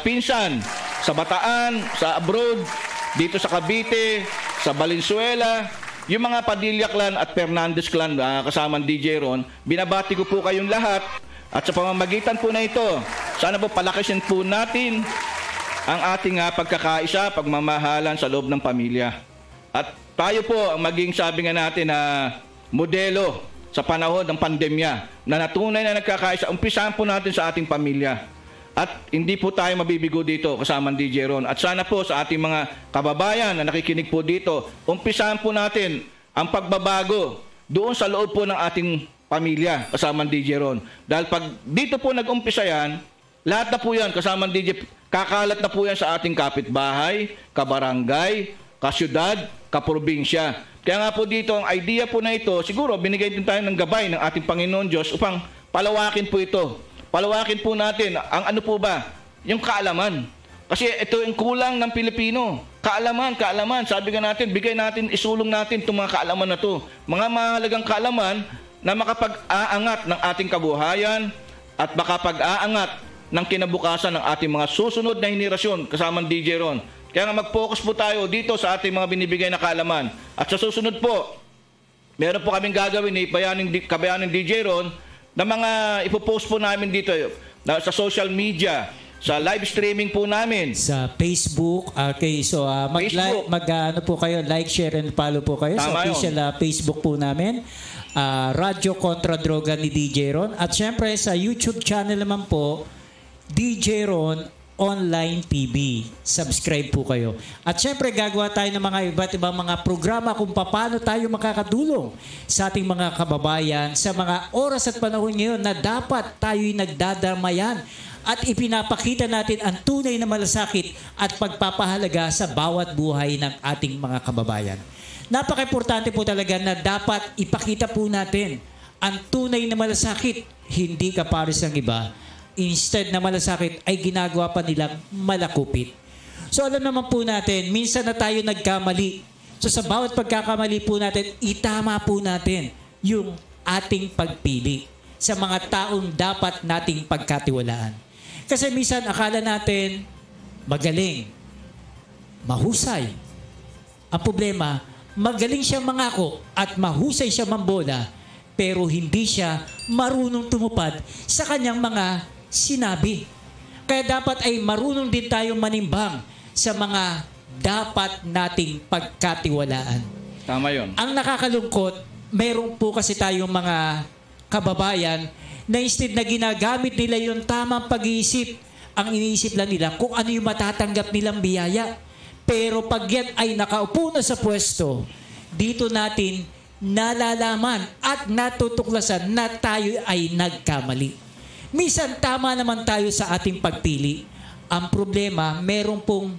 pinsan sa Bataan, sa abroad, dito sa Cavite, sa Valenzuela, yung mga Padilla clan at Fernandez clan kasama ng DJ Ron, binabati ko po kayong lahat. At sa pamamagitan po na ito, sana po palakisin po natin ang ating pagkakaisa, pagmamahalan sa loob ng pamilya. At tayo po ang maging sabi nga natin na modelo sa panahon ng pandemya na natunay na nagkakaisa. Umpisahan po natin sa ating pamilya. At hindi po tayo mabibigo dito kasama ng DJ Ron. At sana po sa ating mga kababayan na nakikinig po dito, umpisahan po natin ang pagbabago doon sa loob po ng ating pamilya kasama ng DJ Ron. Dahil pag dito po nag-umpisa yan, lahat na po yan kasama ng DJ, kakalat na po yan sa ating kapitbahay, kabarangay, kasyudad, kaprobinsya. Kaya nga po dito, ang idea po na ito, siguro binigay din tayo ng gabay ng ating Panginoon Diyos upang palawakin po ito. Palawakin po natin ang ano po ba? Yung kaalaman. Kasi ito yung kulang ng Pilipino. Kaalaman. Sabi nga natin, bigay natin, isulong natin itong mga kaalaman na to. Mga mahalagang kaalaman na makapag-aangat ng ating kabuhayan at makapag-aangat ng kinabukasan ng ating mga susunod na henerasyon kasama ng DJ Ron. Kaya nga mag-focus po tayo dito sa ating mga binibigay na kaalaman. At sa susunod po, meron po kaming gagawin ni Kabayaning DJ Ron na mga ipopost po namin dito sa social media, sa live streaming po namin. Sa Facebook. Okay, so ano po kayo, like, share, and follow po kayo sa official Facebook po namin. Radyo Kontra Droga ni DJ Ron. At syempre sa YouTube channel naman po, DJ Ron Online TV. Subscribe po kayo. At syempre gagawa tayo ng mga iba't ibang mga programa kung paano tayo makakatulong sa ating mga kababayan sa mga oras at panahon ngayon na dapat tayo'y nagdadamayan at ipinapakita natin ang tunay na malasakit at pagpapahalaga sa bawat buhay ng ating mga kababayan. Napaka-importante po talaga na dapat ipakita po natin ang tunay na malasakit, hindi kapares ng iba. Instead na malasakit ay ginagawa pa nilang malakupit. So alam naman po natin, minsan na tayo nagkamali. So sa bawat pagkakamali po natin, itama po natin yung ating pagpili sa mga taong dapat nating pagkatiwalaan. Kasi minsan akala natin magaling, mahusay. Ang problema, magaling siyang mangako at mahusay siya mambola, pero hindi siya marunong tumupad sa kanyang mga sinabi. Kaya dapat ay marunong din tayong manimbang sa mga dapat nating pagkatiwalaan. Tama yun. Ang nakakalungkot, meron po kasi tayong mga kababayan na instead na ginagamit nila yung tamang pag-iisip, ang iniisip lang nila kung ano yung matatanggap nilang biyaya. Pero pag yan ay nakaupo na sa pwesto, dito natin nalalaman at natutuklasan na tayo ay nagkamali. Minsan tama naman tayo sa ating pagpili. Ang problema, meron pong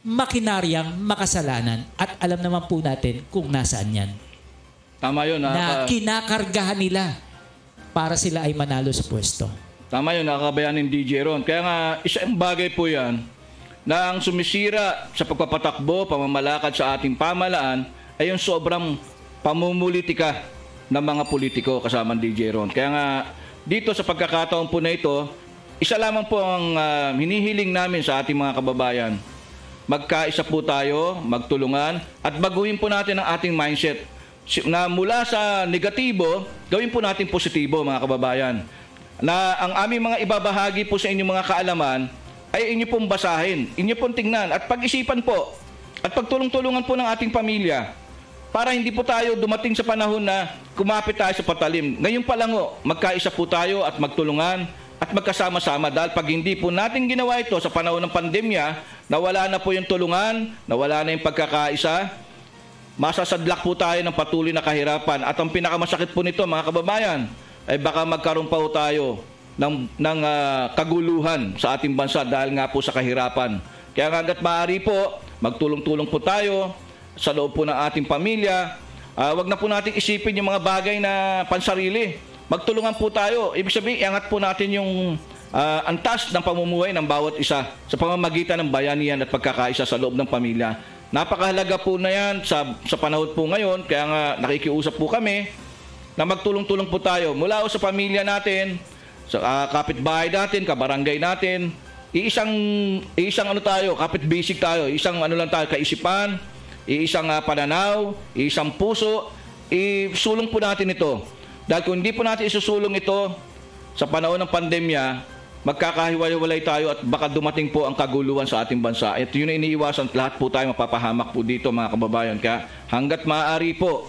makinaryang makasalanan at alam naman po natin kung nasaan yan. Tama yun. Na kinakargahan nila para sila ay manalo sa pwesto. Tama yun, nakakabayanin DJ Ron. Kaya nga, isang bagay po yan na ang sumisira sa pagpapatakbo, pamamalakad sa ating pamalaan ay yung sobrang pamumulitika ng mga politiko kasama DJ Ron. Kaya nga, dito sa pagkakataon po na ito, isa lamang po ang hinihiling namin sa ating mga kababayan. Magkaisa po tayo, magtulungan, at baguhin po natin ang ating mindset. Na mula sa negatibo, gawin po natin positibo mga kababayan. Na ang aming mga ibabahagi po sa inyong mga kaalaman ay inyo pong basahin, inyo pong tingnan at pag-isipan po at pagtulong-tulungan po ng ating pamilya para hindi po tayo dumating sa panahon na kumapit tayo sa patalim. Ngayon pa lang magkaisa po tayo at magtulungan at magkasama-sama dahil pag hindi po natin ginawa ito sa panahon ng pandemya, nawala na po yung tulungan, nawala na yung pagkakaisa, masasadlak po tayo ng patuloy na kahirapan. At ang pinakamasakit po nito mga kababayan ay baka magkaroon pa po tayo ng kaguluhan sa ating bansa dahil nga po sa kahirapan. Kaya hanggat maaari po, magtulong-tulong po tayo sa loob po ng ating pamilya. Wag na po natin isipin yung mga bagay na pansarili. Magtulungan po tayo. Ibig sabihin, iangat po natin yung antas ng pamumuhay ng bawat isa sa pamamagitan ng bayanihan at pagkakaisa sa loob ng pamilya. Napakahalaga po na yan sa panahon po ngayon. Kaya nga nakikiusap po kami na magtulong-tulong po tayo mula sa pamilya natin, sa kapitbahay natin, kabarangay natin. Iisang ano tayo, kapit basic tayo, isang ano lang tayo, kaisipan, iisang pananaw, isang puso. Isulong po natin ito. Dahil kung hindi po natin isusulong ito sa panahon ng pandemya, magkakahiwalay tayo at baka dumating po ang kaguluhan sa ating bansa. At yun ang iniiwasan, lahat po tayo mapapahamak po dito mga kababayan. Kaya hanggat maaari po,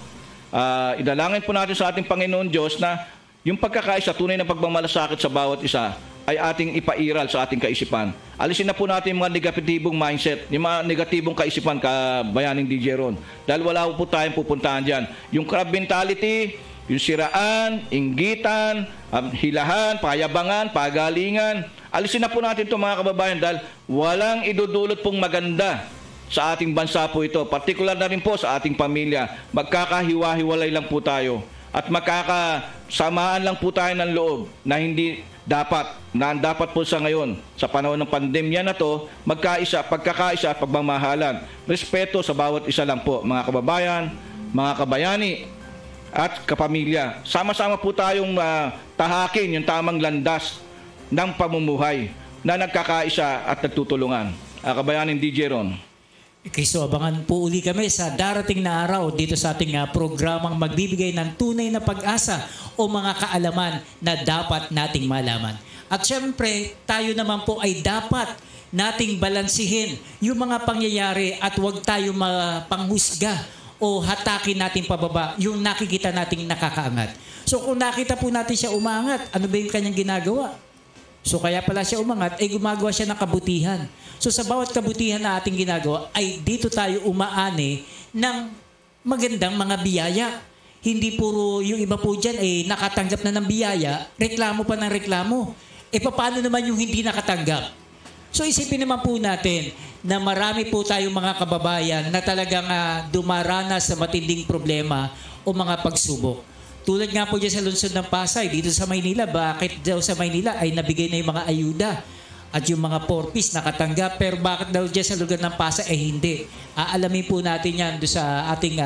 idalangin po natin sa ating Panginoon Diyos na yung pagkakaisa, tunay na pagmamalasakit sa bawat isa ay ating ipairal sa ating kaisipan. Alisin na po natin yung mga negatibong mindset, yung mga negatibong kaisipan, kabayaning DJ Ron. Dahil wala po tayong pupuntahan dyan. Yung crab mentality, yung siraan, inggitan, hilahan, payabangan, pagalingan. Alisin na po natin ito mga kababayan dahil walang idudulot pong maganda sa ating bansa po ito. Partikular na rin po sa ating pamilya. Magkakahiwa-hiwalay lang po tayo. At magkakasamaan lang po tayo ng loob na hindi dapat po sa ngayon, sa panahon ng pandemya na to, magkaisa, pagkakaisa at pagmamahalan. Respeto sa bawat isa lang po, mga kababayan, mga kabayani, at kapamilya. Sama-sama po tayong tahakin yung tamang landas ng pamumuhay na nagkakaisa at nagtutulungan. Kabayanin DJ Ron. Okay, so abangan po uli kami sa darating na araw dito sa ating programang magbibigay ng tunay na pag-asa o mga kaalaman na dapat nating malaman. At syempre, tayo naman po ay dapat nating balansihin yung mga pangyayari at huwag tayo mapanghusga o hatakin natin pababa yung nakikita nating nakakaangat. So kung nakita po natin siya umangat, ano ba yung kanyang ginagawa? So kaya pala siya umangat, ay gumagawa siya ng kabutihan. So sa bawat kabutihan na ating ginagawa, ay dito tayo umaani ng magandang mga biyaya. Hindi puro yung iba po dyan ay nakatanggap na ng biyaya, reklamo pa ng reklamo. Paano naman yung hindi nakatanggap? So isipin naman po natin na marami po tayong mga kababayan na talagang dumaranas sa matinding problema o mga pagsubok. Tulad nga po dyan sa lungsod ng Pasay, dito sa Maynila, bakit daw sa Maynila ay nabigay na yung mga ayuda at yung mga 4-piece nakatanggap, pero bakit daw dyan sa lugar ng Pasay ay hindi? Aalamin po natin yan doon sa ating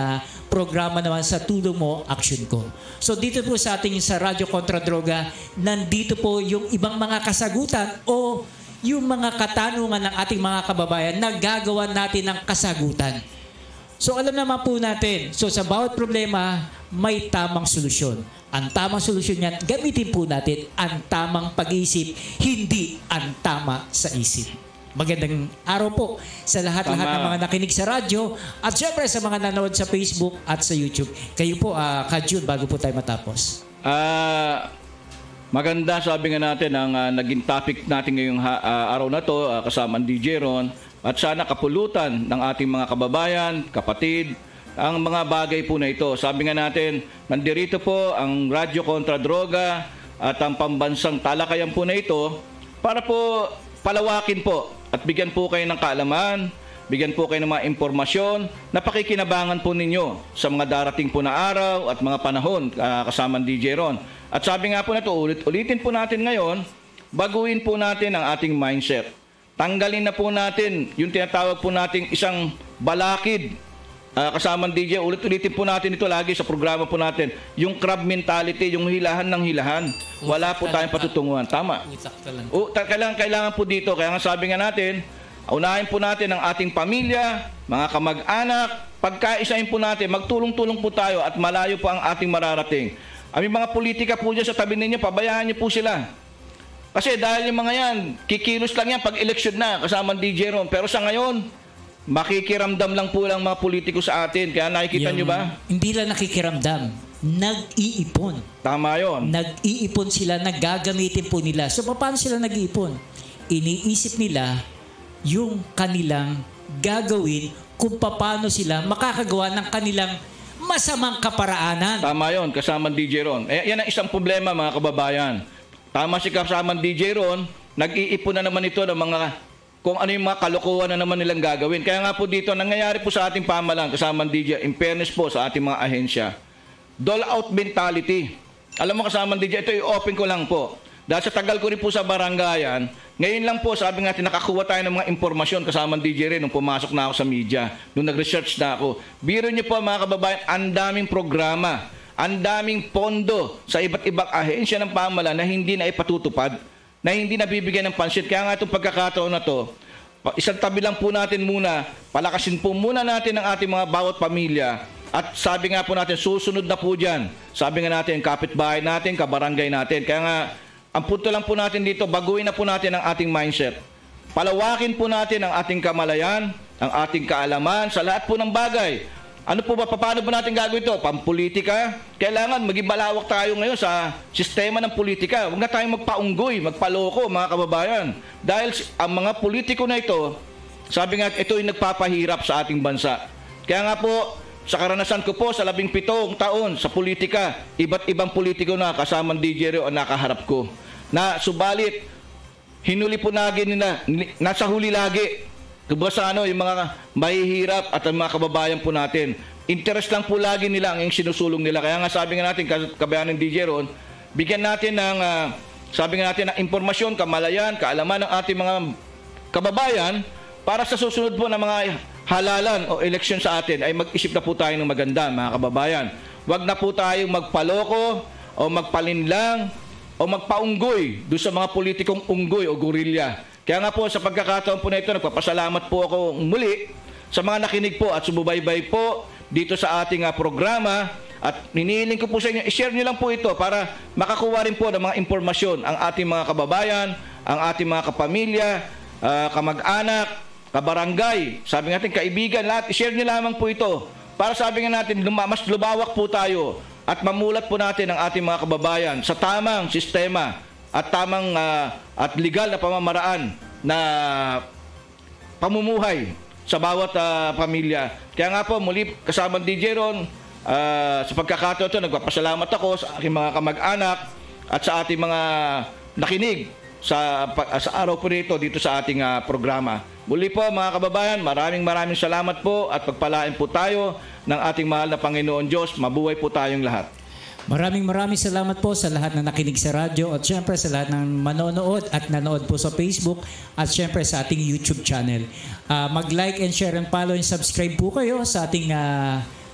programa naman sa Tulong Mo, Action Ko. So dito po sa ating sa Radyo Kontra Droga, nandito po yung ibang mga kasagutan o yung mga katanungan ng ating mga kababayan na gagawa natin ng kasagutan. So alam naman po natin, so sa bawat problema, may tamang solusyon. Ang tamang solusyon niyan, gamitin po natin ang tamang pag-iisip, hindi ang tama sa isip. Magandang araw po sa lahat-lahat ng mga nakinig sa radyo at syempre sa mga nanood sa Facebook at sa YouTube. Kayo po, Ka-Jun, bago po tayo matapos. Maganda, sabi nga natin, ang naging topic natin ngayong araw na to, kasama ang DJ Ron, at sana kapulutan ng ating mga kababayan, kapatid, ang mga bagay po na ito. Sabi nga natin, nandirito po ang Radyo Kontra Droga at ang pambansang talakayan po na ito para po palawakin po at bigyan po kayo ng kaalaman, bigyan po kayo ng mga impormasyon na pakikinabangan po ninyo sa mga darating po na araw at mga panahon kasama DJ Ron. At sabi nga po na ito, ulitin po natin ngayon, baguhin po natin ang ating mindset. Tanggalin na po natin yung tinatawag po nating isang balakid. Kasama DJ, ulit-ulitin po natin ito lagi sa programa po natin. Yung crab mentality, yung hilahan ng hilahan. Wala po tayong patutunguhan. Tama. Kailangan po dito. Kaya nga sabi nga natin, unahin po natin ang ating pamilya, mga kamag-anak, pagkaisahin po natin, magtulong-tulong po tayo at malayo po ang ating mararating. Ang mga politika po dyan sa tabi ninyo, pabayaan niyo po sila. Kasi dahil yung mga yan, kikilos lang yan pag eleksyon na, kasama DJ Ron. Pero sa ngayon, makikiramdam lang po lang mga politiko sa atin. Kaya nakikita nyo ba? Hindi lang nakikiramdam, nag-iipon. Tama yun. Nag-iipon sila, naggagamitin po nila. So paano sila nag-iipon? Iniisip nila yung kanilang gagawin kung paano sila makakagawa ng kanilang masamang kaparaanan. Tama yun, kasama DJ Ron. Yan ang isang problema mga kababayan. Tama si kasama DJ Ron, nag-iipon na naman ito ng mga kung ano yung mga kalokohan na naman nilang gagawin. Kaya nga po dito, nangyayari po sa ating pamahalaan, kasama DJ, in fairness po sa ating mga ahensya, dole-out mentality. Alam mo kasama DJ, ito i-open ko lang po. Dahil sa tagal ko rin po sa barangayan, ngayon lang po, sabi nga natin, nakakuha tayo ng mga impormasyon kasama DJ rin nung pumasok na ako sa media, nung nag-research na ako. Biro niyo po mga kababayan, ang daming programa, ang daming pondo sa iba't ibang ahensya ng pamahalaan na hindi na ipatutupad, na hindi nabibigyan ng pansin. Kaya nga itong pagkakataon na to, isang tabi lang po natin muna, palakasin po muna natin ang ating mga bawat pamilya. At sabi nga po natin, susunod na po dyan. Sabi nga natin, kapitbahay natin, kabarangay natin. Kaya nga, ang punto lang po natin dito, baguhin na po natin ang ating mindset. Palawakin po natin ang ating kamalayan, ang ating kaalaman sa lahat po ng bagay. Ano po ba, paano ba natin gagawin ito? Pampolitika? Kailangan maging balawak tayo ngayon sa sistema ng politika. Huwag na tayong magpaunggoy, magpaloko mga kababayan. Dahil ang mga politiko na ito, sabi nga, ito yung nagpapahirap sa ating bansa. Kaya nga po, sa karanasan ko po sa 17 taon sa politika, iba't ibang politiko na kasama DJ Rio ang nakaharap ko. Na subalit, hinuli po nila, nasa huli lagi. Diba sa yung mga mahihirap at ang mga kababayan po natin. Interest lang po lagi nila ang sinusulong nila. Kaya nga sabi nga natin, kabayan ng DJ Ron, bigyan natin ng, sabi nga natin, ng impormasyon, kamalayan, kaalaman ng ating mga kababayan para sa susunod po ng mga halalan o eleksyon sa atin ay mag-isip na po tayo ng maganda mga kababayan. Huwag na po tayong magpaloko o magpalinlang o magpaunggoy doon sa mga politikong unggoy o gurilya. Kaya nga po sa pagkakataon po na ito, nagpapasalamat po ako muli sa mga nakinig po at sumubaybay po dito sa ating programa at hinihiling ko po sa inyo, i-share nyo lang po ito para makakuha rin po ng mga impormasyon ang ating mga kababayan, ang ating mga kapamilya, kamag-anak, kabarangay, sabi natin kaibigan, lahat, i-share nyo lamang po ito para sabi nga natin, mas lumawak po tayo at mamulat po natin ang ating mga kababayan sa tamang sistema at tamang at legal na pamamaraan na pamumuhay sa bawat pamilya. Kaya nga po, muli kasama DJ Ron, sa pagkakataon ito, nagpapasalamat ako sa aking mga kamag-anak at sa ating mga nakinig sa araw po nito dito sa ating programa. Muli po mga kababayan, maraming salamat po at pagpalain po tayo ng ating mahal na Panginoon Diyos. Mabuhay po tayong lahat. Maraming salamat po sa lahat na nakinig sa radyo at syempre sa lahat ng manonood at nanood po sa Facebook at syempre sa ating YouTube channel. Mag-like and share and follow and subscribe po kayo sa ating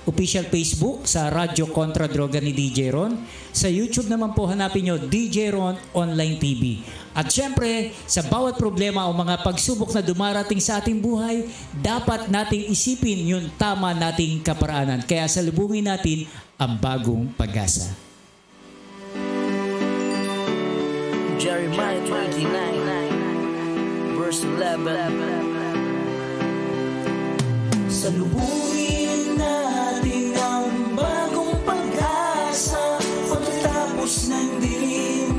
official Facebook sa Radyo Kontra Droga ni DJ Ron. Sa YouTube naman po hanapin nyo DJ Ron Online TV. At syempre, sa bawat problema o mga pagsubok na dumarating sa ating buhay, dapat nating isipin yung tama nating kaparaanan. Kaya salubungin natin ang bagong pag-asa. Jeremiah 29, verse 11. Salubungin natin ang bagong pag-asa. Pagkatapos ng dilim,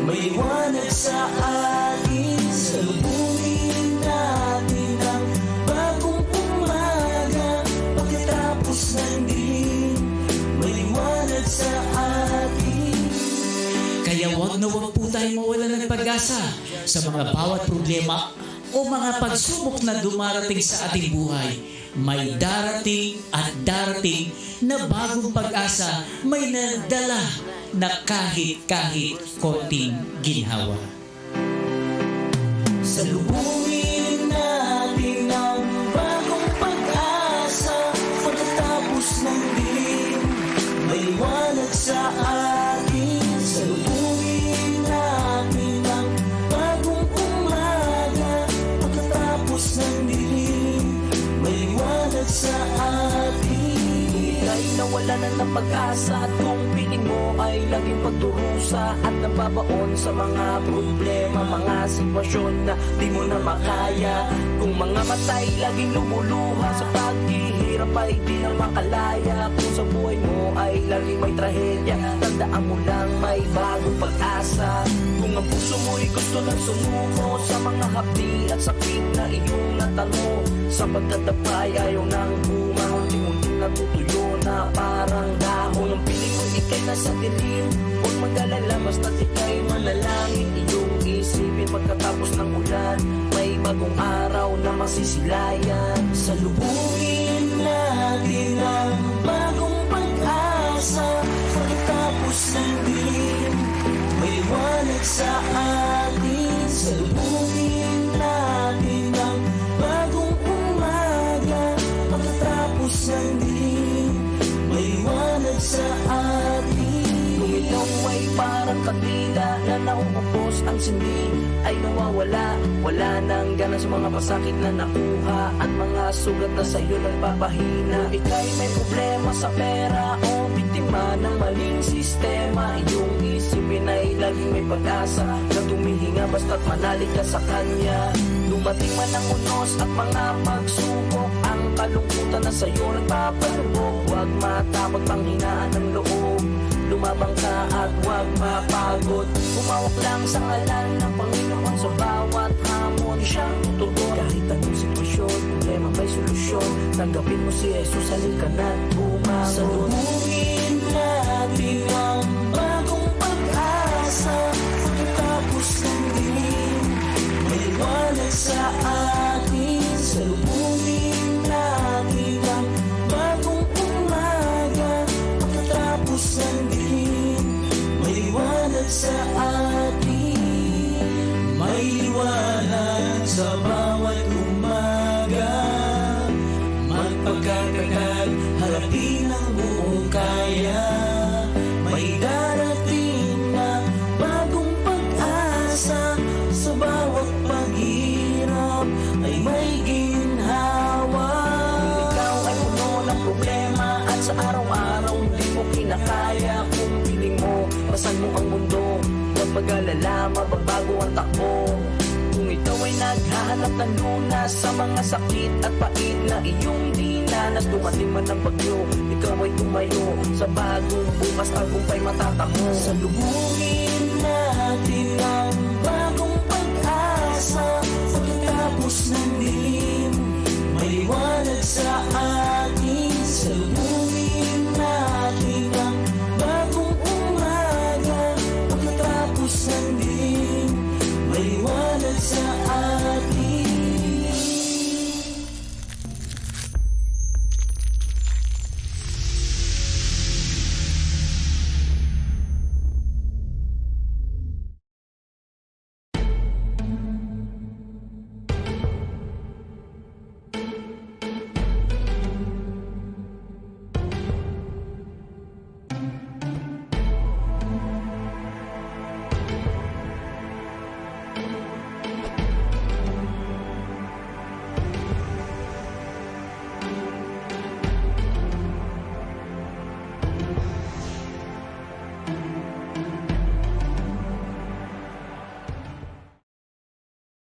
may liwanag sa atin. Salubungin natin ang wag na wag po tayong mawala ng pag-asa sa mga bawat problema o mga pagsubok na dumarating sa ating buhay. May darating at darating na bagong pag-asa, may nadala na kahit konting ginhawa. Salubungin natin ang bagong pag-asa. Pagkatapos ng dilim, may liwanag sa atin. Salubungin natin ang bagong umaga. Pagkatapos ng dilim, may liwanag sa atin. Ika'y nawala na ng pag-asa at kung piling mo ay laging pagdurusa at nababaon sa mga problema, mga sitwasyon na di mo na makaya. Kung mga matay laging lumuluha sa paghihirap ay di na makalaya. Kung sa buhay mo ay laging may trahedya, tandaan mo lang may bagong pag-asa. Kung ang puso mo'y gusto ng sumuko sa mga hapdi at sakit na iyong natamo, sa pagtatapay ayaw ng bumangon, unti-unti natutuyo na parang dahon. Ang piling mo ika'y nasa dilim, huwag mag-alala, basta't ika'y manalangin. Iyong isipin pagkatapos ng ulan, may bagong araw na masisilayan. Salubungin natin ang bagong pag-asa. Pagkatapos ng dilim, may liwanag sa atin. Salubungin natin ang bagong umaga. Pagkatapos ng dilim, may liwanag sa atin. Kung ikaw ay parang kandila na nauupos ang sindi, ay nawawala, wala nang gana sa mga pasakit na nakuha at mga sugat na sa'yo nagpapahina. Ika'y may problema sa pera o biktima ng maling sistema, iyong isipin ay laging may pag-asa na tumihinga basta't manalig ka sa Kanya. Dumating man ang unos at mga pagsubok, ang kalungkutan na sa'yo nagpapalubog, huwag matakot panghinaan ng loob. Lumabang ka at huwag mapagod, umawak lang sa ngalan ng Panginoon. Sa bawat hamon siyang tutugon. Kahit anong sitwasyon, problema may solusyon. Tanggapin mo si Jesus, halika na't bumangon. Salubungin natin ang bagong pag-asa. Pagkatapos ng dilim, may liwanag sa atin. Salubungin natin ang bagong umaga. Pagkatapos ng dilim, may liwanag sa atin. May liwanag sa bawat umaga. Magpagkatatag, harapin ang buong kaya. May darating na bagong pag-asa. Sa bawat paghirap ay may ginhawa. Kung ikaw ay puno ng problema at sa araw-araw hindi mo kinakaya, kung piling mo, pasan mo ang mundo, huwag mag-alala, mababago ang takbo. Kung ikaw ay naghahanap ng lunas sa mga sakit at pait na iyong dinanas, dumating man ang bagyo, ikaw ay tumayo sa bagong bukas, tagumpay matatamo. Salubungin natin ang bagong pag-asa. Pagkatapos ng dilim, may liwanag sa